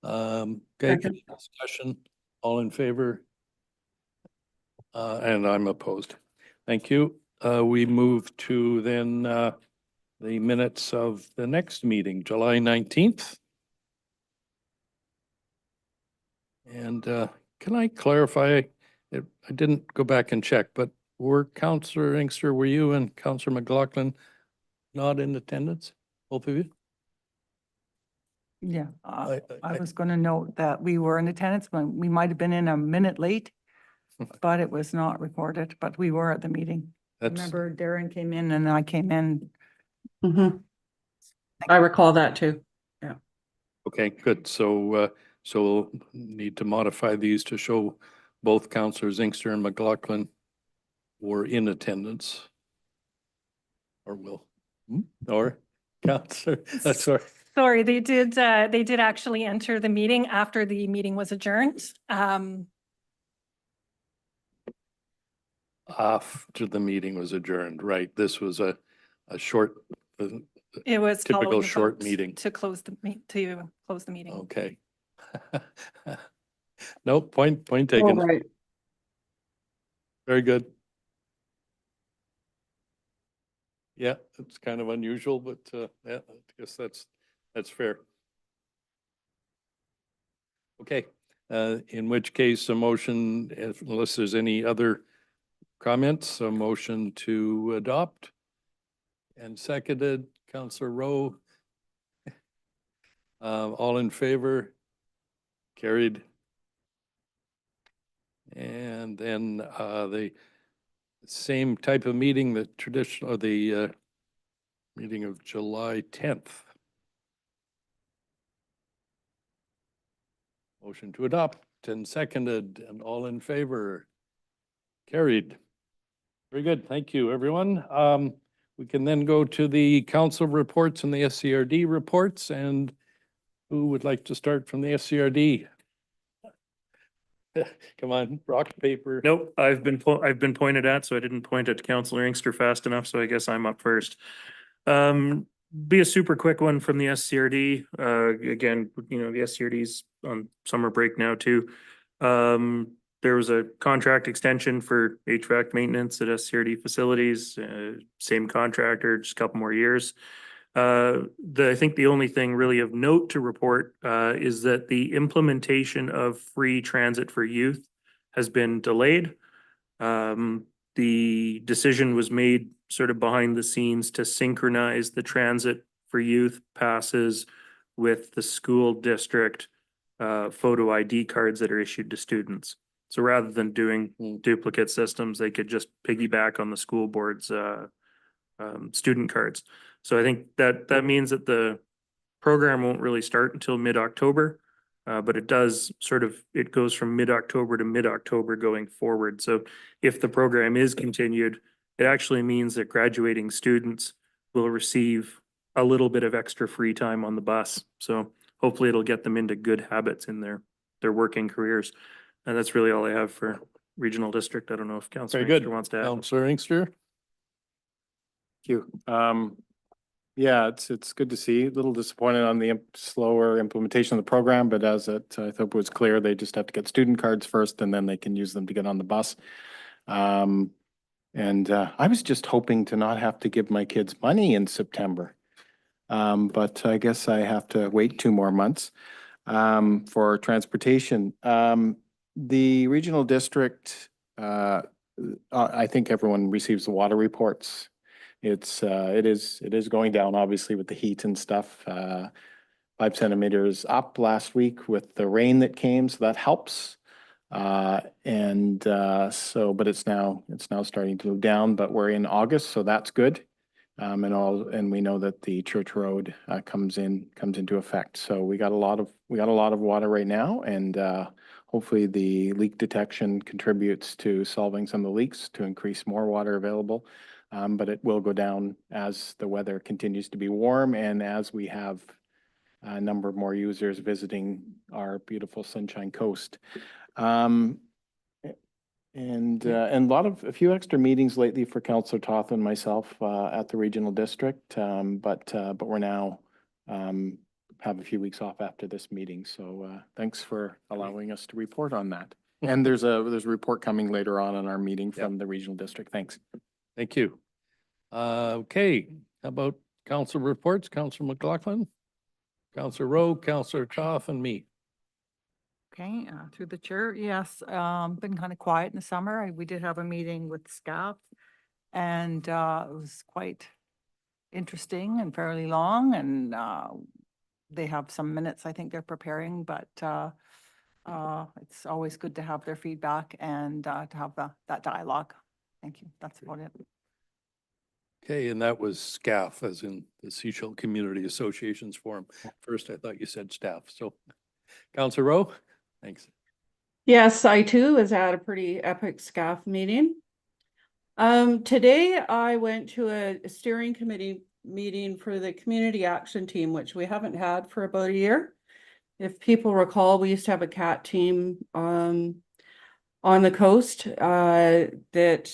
Okay, Second. discussion, all in favor? And I'm opposed. Thank you. We move to then the minutes of the next meeting, July 19th. And can I clarify, I didn't go back and check, but were Councillor Inkster, were you and Councillor McLaughlin not in attendance, both of you? Yeah, I I was going to note that we were in attendance, but we might have been in a minute late, but it was not recorded, but we were at the meeting. That's, Remember Darren came in and I came in. I recall that too. okay, good. So, so we'll need to modify these to show both Councillors Inkster and McLaughlin were in attendance. Or will, or Councillor, sorry. Sorry, they did actually enter the meeting after the meeting was adjourned. After the meeting was adjourned, right? This was a short, It was Typical following the short vote meeting. to close the meeting. okay. No, point All taken. right. Very good. Yeah, it's kind of unusual, but yeah, I guess that's fair. Okay, in which case a motion, unless there's any other comments, a motion to adopt. And seconded, Councillor Rowe. All in favor? Carried. And then the same type of meeting, the traditional, the meeting of July 10th. Motion to adopt and seconded, and all in favor? Carried. Very good. Thank you, everyone. We can then go to the council reports and the SCRD reports, and who would like to start from the SCRD? Come on, rock, paper. Nope, I've been pointed at, so I didn't point at Councillor Inkster fast enough, so I guess I'm up first. Be a super quick one from the SCRD. Again, you know, the SCRD's on summer break now too. There was a contract extension for HVAC maintenance at SCRD facilities, same contractor, just a couple more years. I think the only thing really of note to report is that the implementation of free transit for youth has been delayed. The decision was made sort of behind the scenes to synchronize the transit for youth passes with the school district photo ID cards that are issued to students. So rather than doing duplicate systems, they could just piggyback on the school board's student cards. So I think that means that the program won't really start until mid-October, but it does it goes from mid-October to mid-October going forward. So if the program is continued, it actually means that graduating students will receive a little bit of extra free time on the bus. So hopefully it'll get them into good habits in their working careers. And that's really all I have for regional district. I don't know if Councillor Very good. Inkster wants to add. Councillor Inkster. Thank you. Yeah, it's good to see. A little disappointed on the slower implementation of the program, but as I thought was clear, they just have to get student cards first and then they can use them to get on the bus. I was just hoping to not have to give my kids money in September. But I guess I have to wait 2 more months for transportation. The regional district, I think everyone receives the water reports. It is going down obviously with the heat and stuff. 5 centimeters up last week with the rain that came, so that helps. But it's now starting to move down, but we're in August, so that's good. And we know that the Church Road comes into effect. So we got a lot of water right now, and hopefully the leak detection contributes to solving some of the leaks to increase more water available. But it will go down as the weather continues to be warm and as we have a number of more users visiting our beautiful Sunshine Coast. And a few extra meetings lately for Councillor Toth and myself at the regional district. But we're now have a few weeks off after this meeting. So thanks for allowing us to report on that. And there's a report coming later on in our meeting from the regional district. Thanks. Thank you. Okay, how about council reports? Councillor McLaughlin, Councillor Rowe, Councillor Toth, and me. Okay, through the chair, yes, been kind of quiet in the summer. We did have a meeting with SCAF and it was quite interesting and fairly long, and they have some minutes I think they're preparing, but it's always good to have their feedback and to have that dialogue. Thank you. That's about it. Okay, and that was SCAF, as in the Sechelt Community Associations Forum. First, I thought you said staff. So, Councillor Rowe, thanks. Yes, I too was at a pretty epic SCAF meeting. Today I went to a steering committee meeting for the community action team, which we haven't had for about a year. If people recall, we used to have a CAT team on the coast that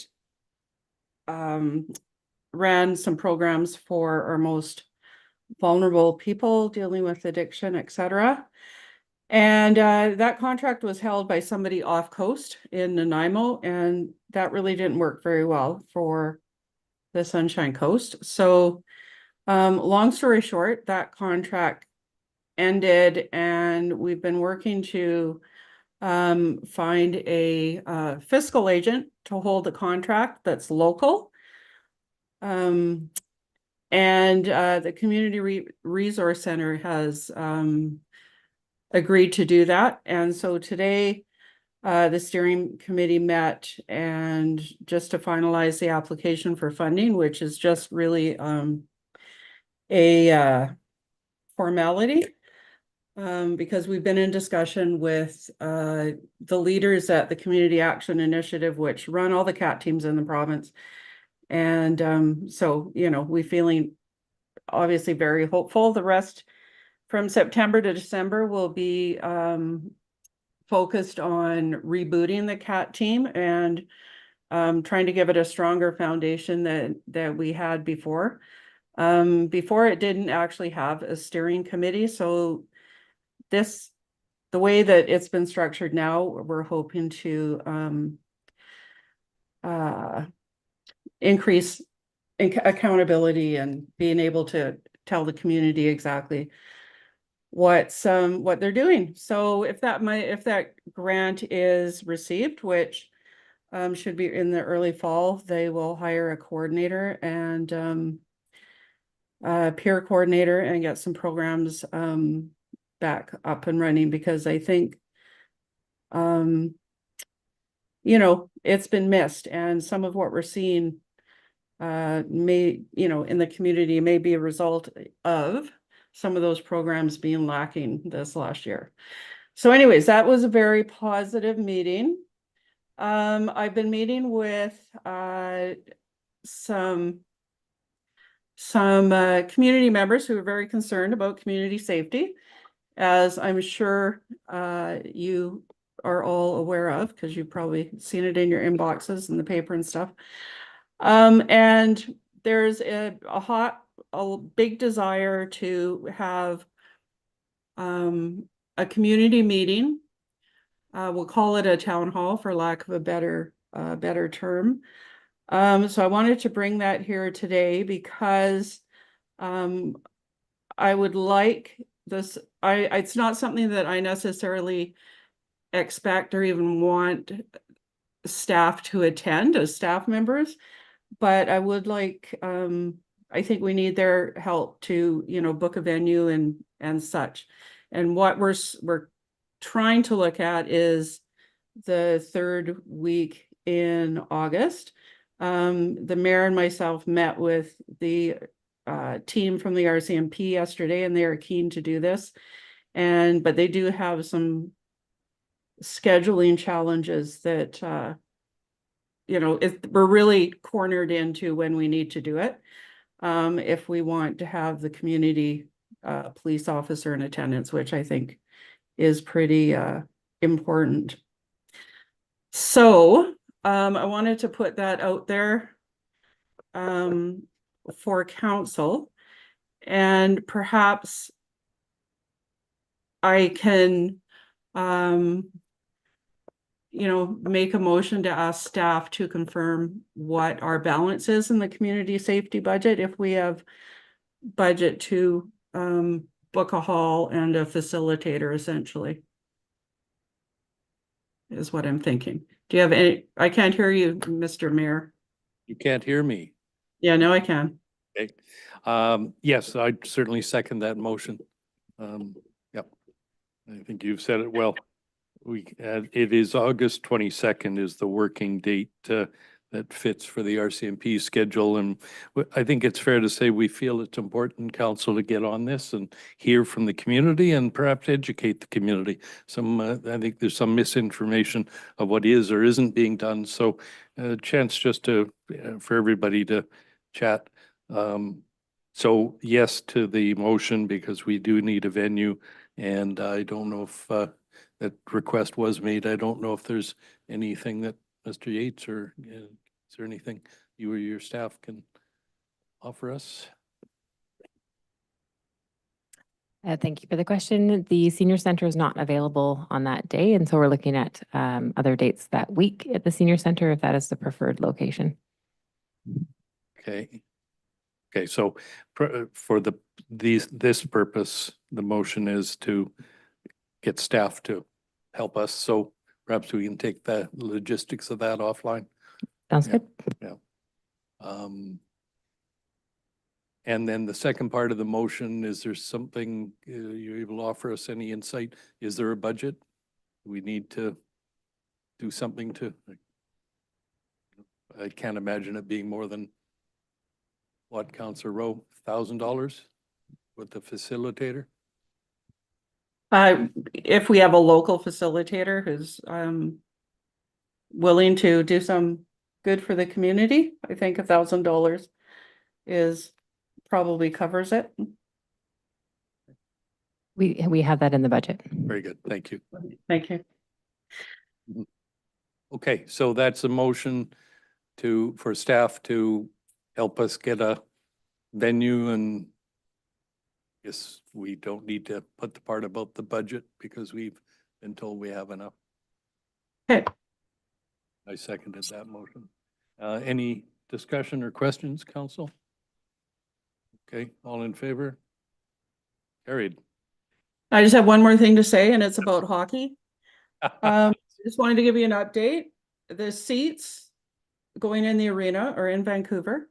ran some programs for our most vulnerable people dealing with addiction, etc. And that contract was held by somebody off coast in Nanaimo, and that really didn't work very well for the Sunshine Coast. So, long story short, that contract ended and we've been working to find a fiscal agent to hold the contract that's local. And the Community Resource Center has agreed to do that. And so today, the steering committee met and just to finalize the application for funding, which is just really a formality. Because we've been in discussion with the leaders at the Community Action Initiative, which run all the CAT teams in the province. And so, you know, we're feeling obviously very hopeful. The rest from September to December will be focused on rebooting the CAT team and trying to give it a stronger foundation that we had before. Before it didn't actually have a steering committee, so the way that it's been structured now, we're hoping to increase accountability and being able to tell the community exactly what they're doing. So if that grant is received, which should be in the early fall, they will hire a coordinator and peer coordinator and get some programs back up and running, because I think you know, it's been missed, and some of what we're seeing may, you know, in the community may be a result of some of those programs being lacking this last year. So anyways, that was a very positive meeting. I've been meeting with some community members who are very concerned about community safety, as I'm sure you are all aware of, because you've probably seen it in your inboxes and the paper and stuff. And there's a big desire to have a community meeting. We'll call it a town hall for lack of a better term. So I wanted to bring that here today because I would like this. It's not something that I necessarily expect or even want staff to attend as staff members, but I would like, I think we need their help to, you know, book a venue and such. And what we're trying to look at is the third week in August. The mayor and myself met with the team from the RCMP yesterday, and they are keen to do this. But they do have some scheduling challenges that, you know, we're really cornered into when we need to do it. If we want to have the community police officer in attendance, which I think is pretty important. So I wanted to put that out there for council, and perhaps I can you know, make a motion to ask staff to confirm what our balance is in the community safety budget, if we have budget to book a hall and a facilitator, essentially, is what I'm thinking. Do you have any? I can't hear you, Mr. Mayor. You can't hear me. Yeah, no, I can. Okay. Yes, I certainly second that motion. Yep. I think you've said it well. It is August 22nd is the working date that fits for the RCMP schedule. And I think it's fair to say we feel it's important, council, to get on this and hear from the community and perhaps educate the community. I think there's some misinformation of what is or isn't being done. So a chance just to, for everybody to chat. So yes to the motion, because we do need a venue. And I don't know if that request was made. I don't know if there's anything that Mr. Yates or is there anything you or your staff can offer us? Thank you for the question. The senior center is not available on that day, and so we're looking at other dates that week at the senior center if that is the preferred location. Okay. Okay, so for this purpose, the motion is to get staff to help us. So perhaps we can take the logistics of that offline. Sounds Yeah. good. And then the second part of the motion, is there something, you're able to offer us any insight? Is there a budget? We need to do something to, I can't imagine it being more than what, Councillor Rowe, $1,000 with the facilitator? If we have a local facilitator who's willing to do some good for the community, I think $1,000 is probably covers it. We have that in the budget. Very good, thank you. Thank you. Okay, so that's a motion for staff to help us get a venue, and yes, we don't need to put the part about the budget because we've been told we have enough. Okay. I seconded that motion. Any discussion or questions, council? Okay, all in favor? Carried. I just have one more thing to say, and it's about hockey. Just wanted to give you an update. The seats going in the arena are in Vancouver.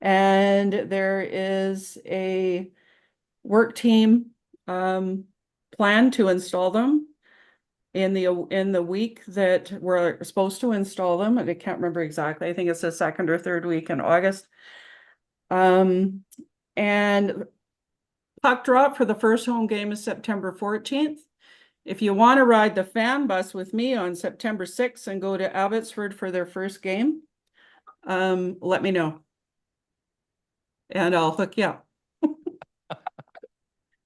And there is a work team plan to install them in the week that we're supposed to install them. And I can't remember exactly. I think it's the second or third week in August. And puck drop for the first home game is September 14th. If you want to ride the fan bus with me on September 6th and go to Abbotsford for their first game, let me know. And I'll hook you up.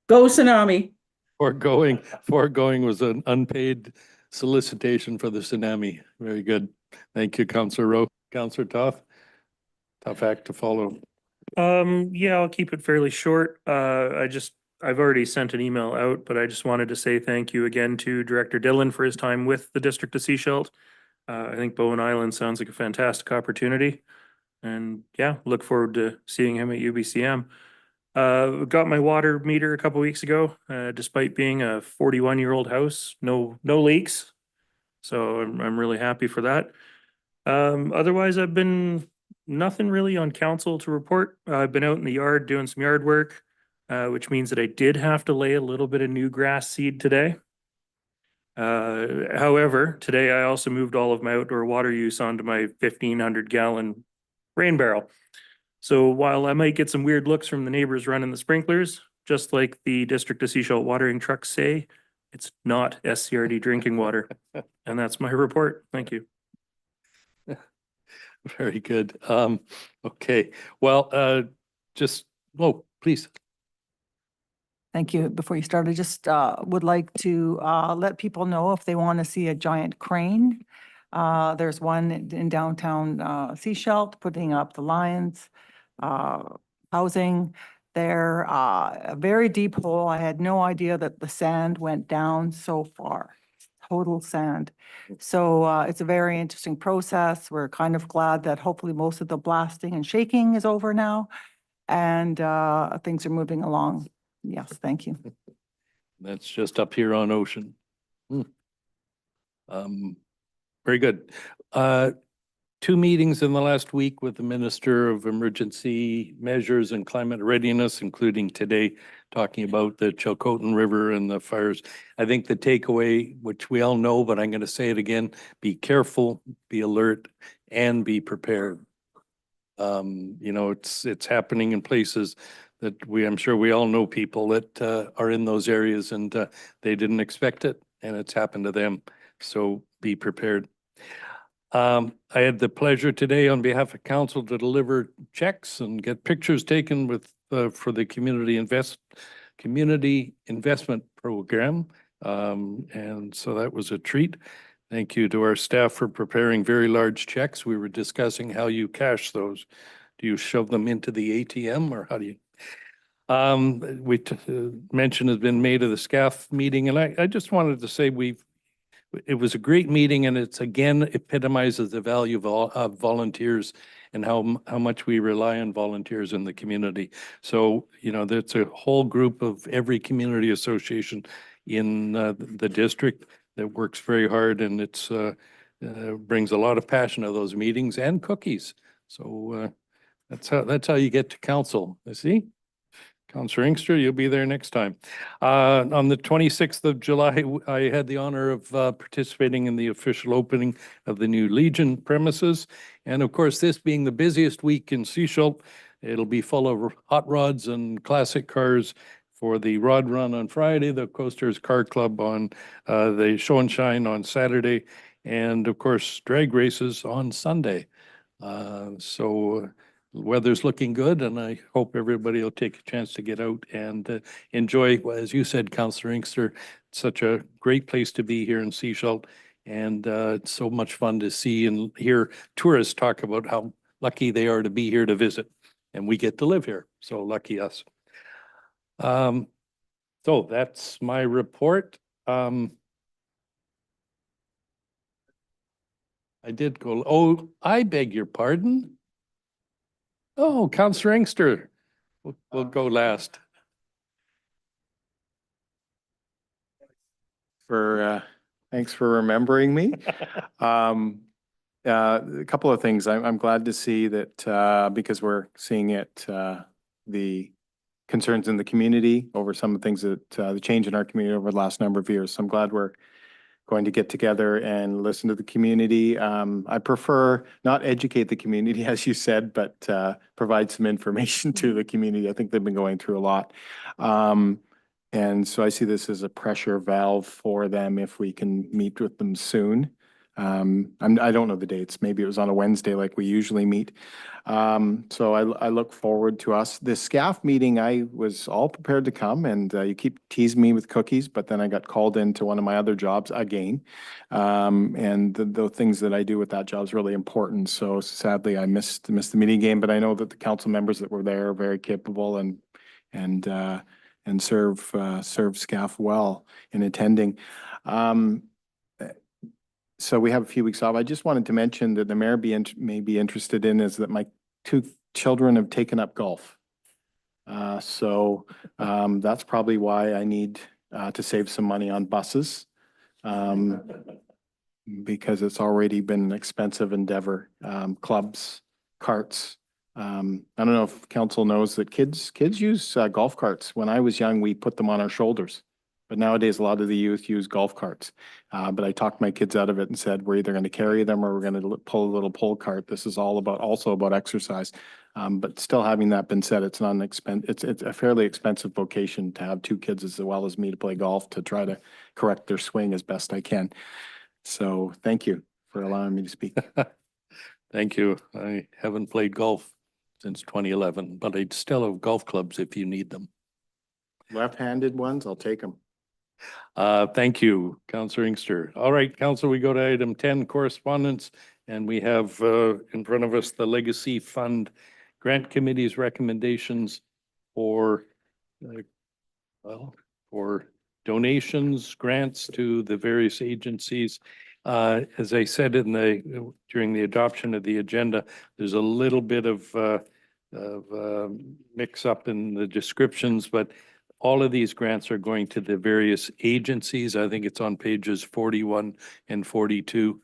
Go Tsunami. Foregoing was an unpaid solicitation for the tsunami. Very good. Thank you, Councillor Rowe. Councillor Toth. Tough act to follow. Yeah, I'll keep it fairly short. I've already sent an email out, but I just wanted to say thank you again to Director Dillon for his time with the District of Sechelt. I think Bowen Island sounds like a fantastic opportunity. And yeah, look forward to seeing him at UBCM. Got my water meter a couple weeks ago, despite being a 41-year-old house, no leaks. So I'm really happy for that. Otherwise, I've been nothing really on council to report. I've been out in the yard doing some yard work, which means that I did have to lay a little bit of new grass seed today. However, today I also moved all of my outdoor water use onto my 1,500-gallon rain barrel. So while I might get some weird looks from the neighbors running the sprinklers, just like the District of Sechelt watering trucks say, it's not SCRD drinking water. And that's my report. Thank you. Very good. Okay, well, please. Thank you. Before you start, I just would like to let people know if they want to see a giant crane. There's one in downtown Sechelt putting up the Lions housing there. A very deep hole. I had no idea that the sand went down so far. Total sand. So it's a very interesting process. We're kind of glad that hopefully most of the blasting and shaking is over now, and things are moving along. Yes, thank you. That's just up here on Ocean. Very good. 2 meetings in the last week with the Minister of Emergency Measures and Climate Readiness, including today, talking about the Chilcotin River and the fires. I think the takeaway, which we all know, but I'm going to say it again, be careful, be alert, and be prepared. It's happening in places that I'm sure we all know people that are in those areas, and they didn't expect it, and it's happened to them. So be prepared. I had the pleasure today on behalf of council to deliver checks and get pictures taken with for the community investment program. And so that was a treat. Thank you to our staff for preparing very large checks. We were discussing how you cash those. Do you shove them into the ATM, or how do you? Mention has been made of the SCAF meeting, and I just wanted to say it was a great meeting, and it's again epitomizes the value of volunteers and how much we rely on volunteers in the community. So, you know, there's a whole group of every community association in the district that works very hard, and it's brings a lot of passion to those meetings and cookies. So that's how you get to council. You see? Councillor Inkster, you'll be there next time. On the 26th of July, I had the honor of participating in the official opening of the new Legion premises. And of course, this being the busiest week in Sechelt, it'll be full of hot rods and classic cars for the Rod Run on Friday, the Coasters Car Club on the Show and Shine on Saturday, and of course, drag races on Sunday. So weather's looking good, and I hope everybody will take a chance to get out and enjoy, as you said, Councillor Inkster, such a great place to be here in Sechelt. And it's so much fun to see and hear tourists talk about how lucky they are to be here to visit. And we get to live here, so lucky us. So that's my report. I did go, oh, I beg your pardon. Oh, Councillor Inkster, we'll go last. Thanks for remembering me. A couple of things. I'm glad to see that because we're seeing it, the concerns in the community over some of the things that the change in our community over the last number of years. So I'm glad we're going to get together and listen to the community. I prefer not educate the community, as you said, but provide some information to the community. I think they've been going through a lot. And so I see this as a pressure valve for them if we can meet with them soon. I don't know the dates. Maybe it was on a Wednesday like we usually meet. So I look forward to us. The SCAF meeting, I was all prepared to come, and you keep teasing me with cookies, but then I got called into one of my other jobs again. And the things that I do with that job is really important. So sadly, I missed the meeting game, but I know that the council members that were there are very capable and serve SCAF well in attending. So we have a few weeks off. I just wanted to mention that the mayor may be interested in is that my 2 children have taken up golf. So that's probably why I need to save some money on buses because it's already been an expensive endeavor. Clubs, carts. I don't know if council knows that kids use golf carts. When I was young, we put them on our shoulders. But nowadays, a lot of the youth use golf carts. But I talked my kids out of it and said, we're either going to carry them or we're going to pull a little pull cart. This is all also about exercise. But still, having that been said, it's not it's a fairly expensive vocation to have 2 kids as well as me to play golf to try to correct their swing as best I can. So thank you for allowing me to speak. Thank you. I haven't played golf since 2011, but I'd still have golf clubs if you need them. Left-handed ones, I'll take them. Thank you, Councillor Inkster. All right, Council, we go to item 10, correspondence, and we have in front of us the Legacy Fund Grant Committee's recommendations for for donations, grants to the various agencies. As I said during the adoption of the agenda, there's a little bit of mix up in the descriptions, but all of these grants are going to the various agencies. I think it's on pages 41 and 42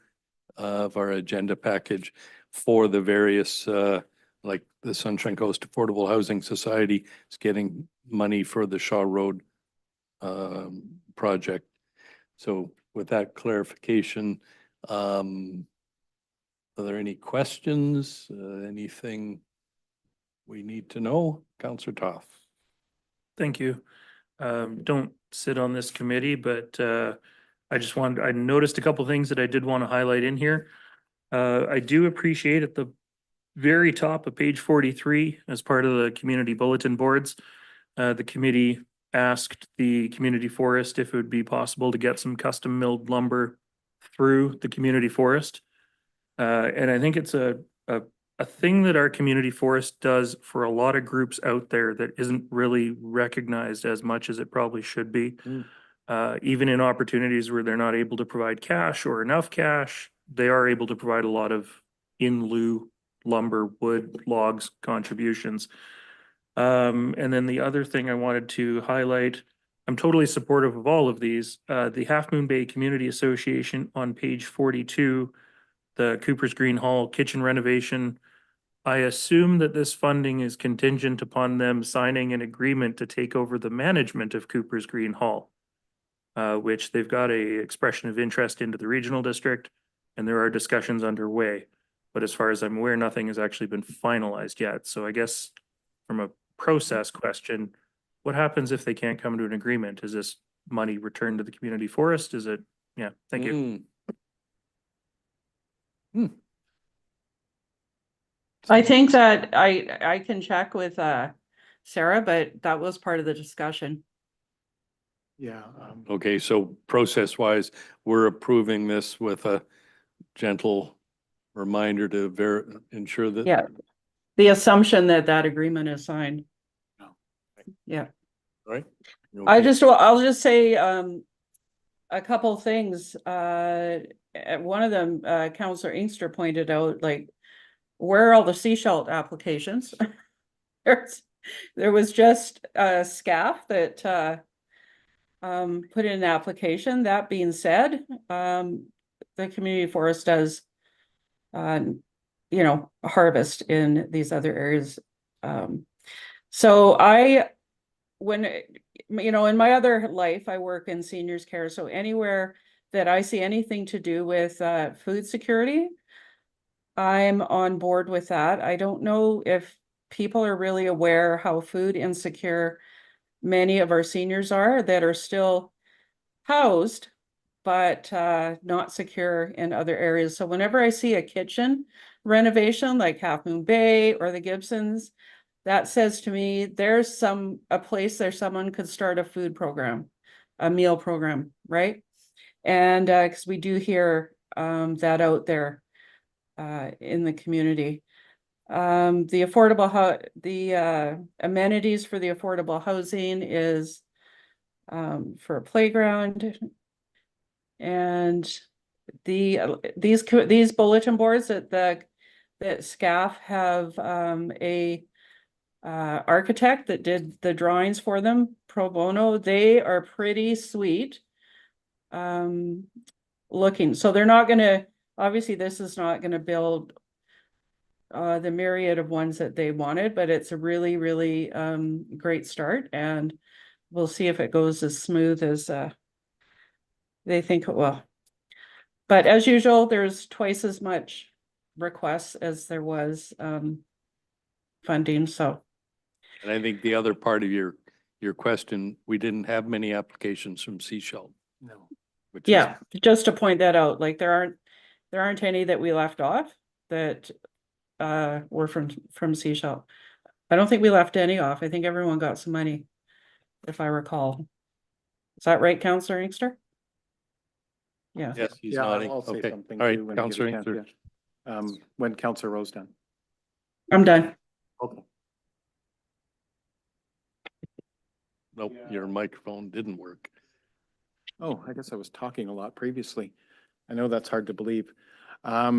of our agenda package for the various, like the Sunshine Coast Affordable Housing Society is getting money for the Shaw Road project. So with that clarification, are there any questions? Anything we need to know? Councillor Toth. Thank you. Don't sit on this committee, but I noticed a couple things that I did want to highlight in here. I do appreciate at the very top of page 43, as part of the community bulletin boards, the committee asked the community forest if it would be possible to get some custom milled lumber through the community forest. And I think it's a thing that our community forest does for a lot of groups out there that isn't really recognized as much as it probably should be. Even in opportunities where they're not able to provide cash or enough cash, they are able to provide a lot of in lieu lumber, wood, logs contributions. And then the other thing I wanted to highlight, I'm totally supportive of all of these. The Half Moon Bay Community Association on page 42, the Cooper's Green Hall kitchen renovation. I assume that this funding is contingent upon them signing an agreement to take over the management of Cooper's Green Hall, which they've got a expression of interest into the regional district, and there are discussions underway. But as far as I'm aware, nothing has actually been finalized yet. So I guess from a process question, what happens if they can't come to an agreement? Is this money returned to the community forest? Is it? Yeah, thank you. I think that I can check with Sarah, but that was part of the discussion. Yeah. Okay, so process-wise, we're approving this with a gentle reminder to ensure that. Yeah. The assumption that that agreement is signed. Yeah. Right? I'll just say a couple things. One of them, Councillor Inkster pointed out, like, where are all the Seashell applications? There was just a SCAF that put in an application. That being said, the community forest does harvest in these other areas. So in my other life, I work in seniors care. So anywhere that I see anything to do with food security, I'm on board with that. I don't know if people are really aware how food insecure many of our seniors are that are still housed, but not secure in other areas. So whenever I see a kitchen renovation like Half Moon Bay or the Gibsons, that says to me, there's a place there someone could start a food program, a meal program, right? And because we do hear that out there in the community. The amenities for the affordable housing is for a playground. And these bulletin boards that SCAF have a architect that did the drawings for them pro bono. They are pretty sweet looking. So they're not gonna, obviously this is not gonna build the myriad of ones that they wanted, but it's a really, really great start, and we'll see if it goes as smooth as they think it will. But as usual, there's twice as much requests as there was funding, so. And I think the other part of your question, we didn't have many applications from Seashell. No. Yeah, just to point that out, like there aren't any that we left off that were from Seashell. I don't think we left any off. I think everyone got some money, if I recall. Is that right, Councillor Inkster? Yeah. Yes, he's Yeah, nodding. I'll say Okay. something All right, too when we get a Councillor chance, Inkster. yeah. When Councillor Rose done. I'm done. Okay. Nope, your microphone didn't work. Oh, I guess I was talking a lot previously. I know that's hard to believe. I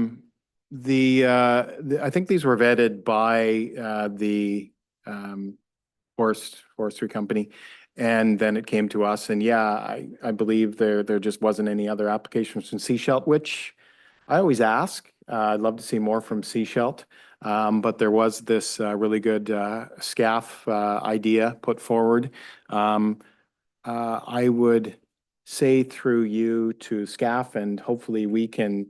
think these were vetted by the forestry company, and then it came to us. And yeah, I believe there just wasn't any other applications from Seashell, which I always ask. I'd love to see more from Seashell, but there was this really good SCAF idea put forward. I would say through you to SCAF, and hopefully we can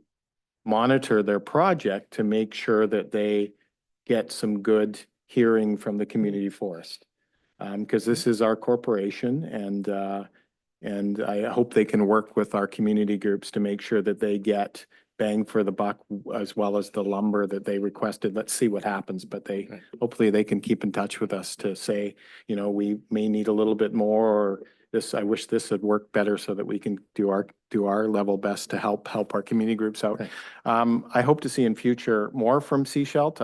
monitor their project to make sure that they get some good hearing from the community forest. Because this is our corporation, and I hope they can work with our community groups to make sure that they get bang for the buck as well as the lumber that they requested. Let's see what happens, but hopefully they can keep in touch with us to say, we may need a little bit more, or I wish this had worked better so that we can do our level best to help our community groups out. I hope to see in future more from Seashell.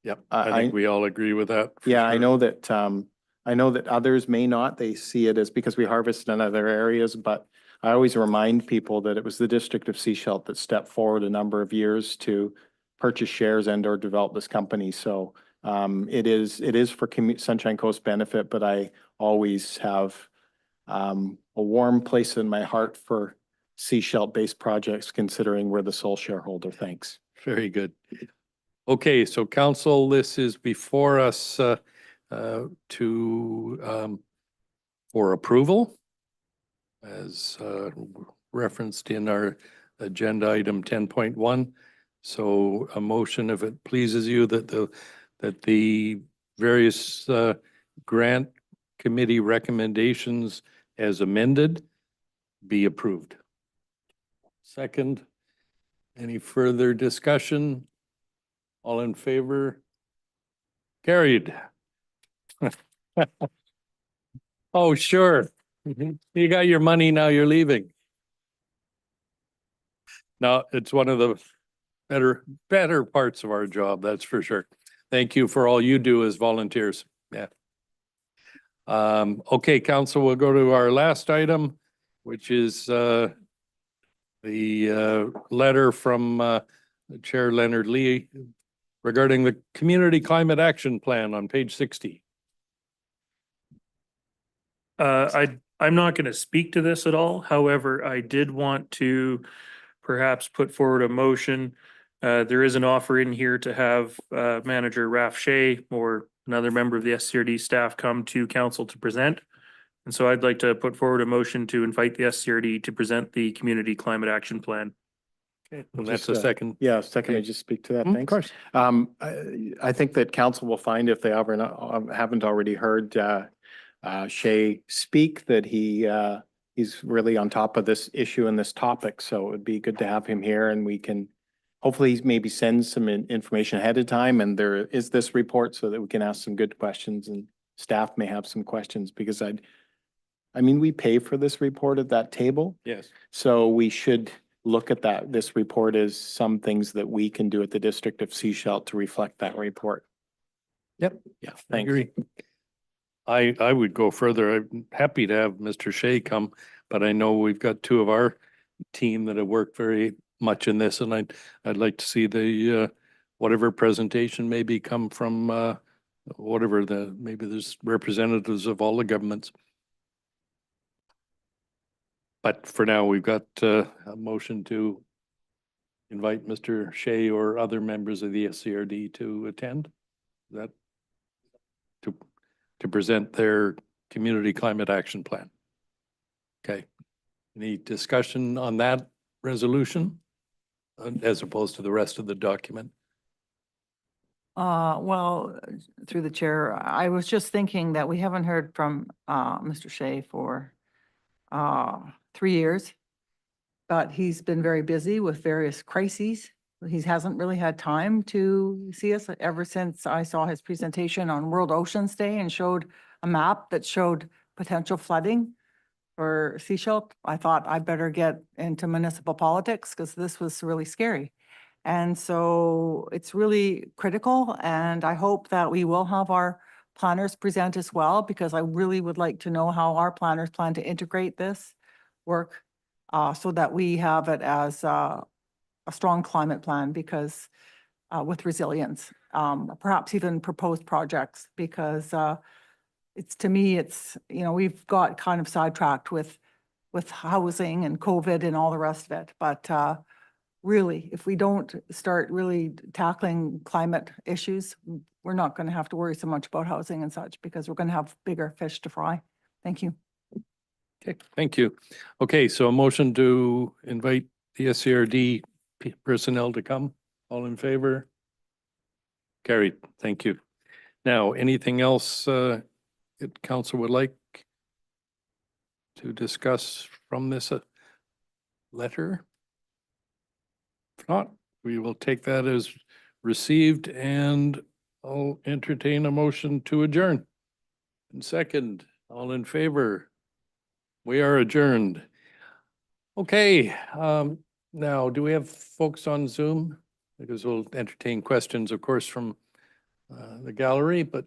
Yep, I think we all agree with that. Yeah, I know that others may not. They see it as because we harvest in other areas, but I always remind people that it was the District of Seashell that stepped forward a number of years to purchase shares and or develop this company. So it is for Sunshine Coast benefit, but I always have a warm place in my heart for Seashell-based projects, considering we're the sole shareholder. Thanks. Very good. Okay, so council, this is before us for approval as referenced in our agenda item 10.1. So a motion, if it pleases you, that the various grant committee recommendations as amended be approved. Second, any further discussion? All in favor? Carried. Oh, sure. You got your money, now you're leaving. No, it's one of the better parts of our job, that's for sure. Thank you for all you do as volunteers. Yeah. Okay, council, we'll go to our last item, which is the letter from Chair Leonard Lee regarding the Community Climate Action Plan on page 60. I'm not going to speak to this at all. However, I did want to perhaps put forward a motion. There is an offer in here to have Manager Raf Shea or another member of the SCRD staff come to council to present. And so I'd like to put forward a motion to invite the SCRD to present the Community Climate Action Plan. Okay, and that's a second. Yeah, second, I Okay. just speak to that. Of Thanks. course. I think that council will find, if they haven't already heard Shay speak, that he's really on top of this issue and this topic. So it'd be good to have him here, and we can hopefully maybe send some information ahead of time. And there is this report so that we can ask some good questions, and staff may have some questions, because I mean, we pay for this report at that table. Yes. So we should look at this report as some things that we can do at the District of Sechelt to reflect that report. Yep. Yeah, I thanks. agree. I would go further. I'm happy to have Mr. Shea come, but I know we've got two of our team that have worked very much in this, and I'd like to see the whatever presentation maybe come from maybe there's representatives of all the governments. But for now, we've got a motion to invite Mr. Shea or other members of the SCRD to attend. Is that to present their Community Climate Action Plan. Okay. Any discussion on that resolution as opposed to the rest of the document? Well, through the chair, I was just thinking that we haven't heard from Mr. Shea for 3 years, but he's been very busy with various crises. He hasn't really had time to see us ever since I saw his presentation on World Oceans Day and showed a map that showed potential flooding for Sechelt. I thought I better get into municipal politics because this was really scary. And so it's really critical, and I hope that we will have our planners present as well, because I really would like to know how our planners plan to integrate this work so that we have it as a strong climate plan, because with resilience, perhaps even proposed projects, because to me, we've got kind of sidetracked with housing and COVID and all the rest of it. But really, if we don't start really tackling climate issues, we're not going to have to worry so much about housing and such, because we're going to have bigger fish to fry. Thank you. Okay, thank you. Okay, so a motion to invite the SCRD personnel to come. All in favor? Carried. Thank you. Now, anything else that council would like to discuss from this letter? If not, we will take that as received, and I'll entertain a motion to adjourn. And second, all in favor? We are adjourned. Okay, now, do we have folks on Zoom? Because we'll entertain questions, of course, from the gallery, but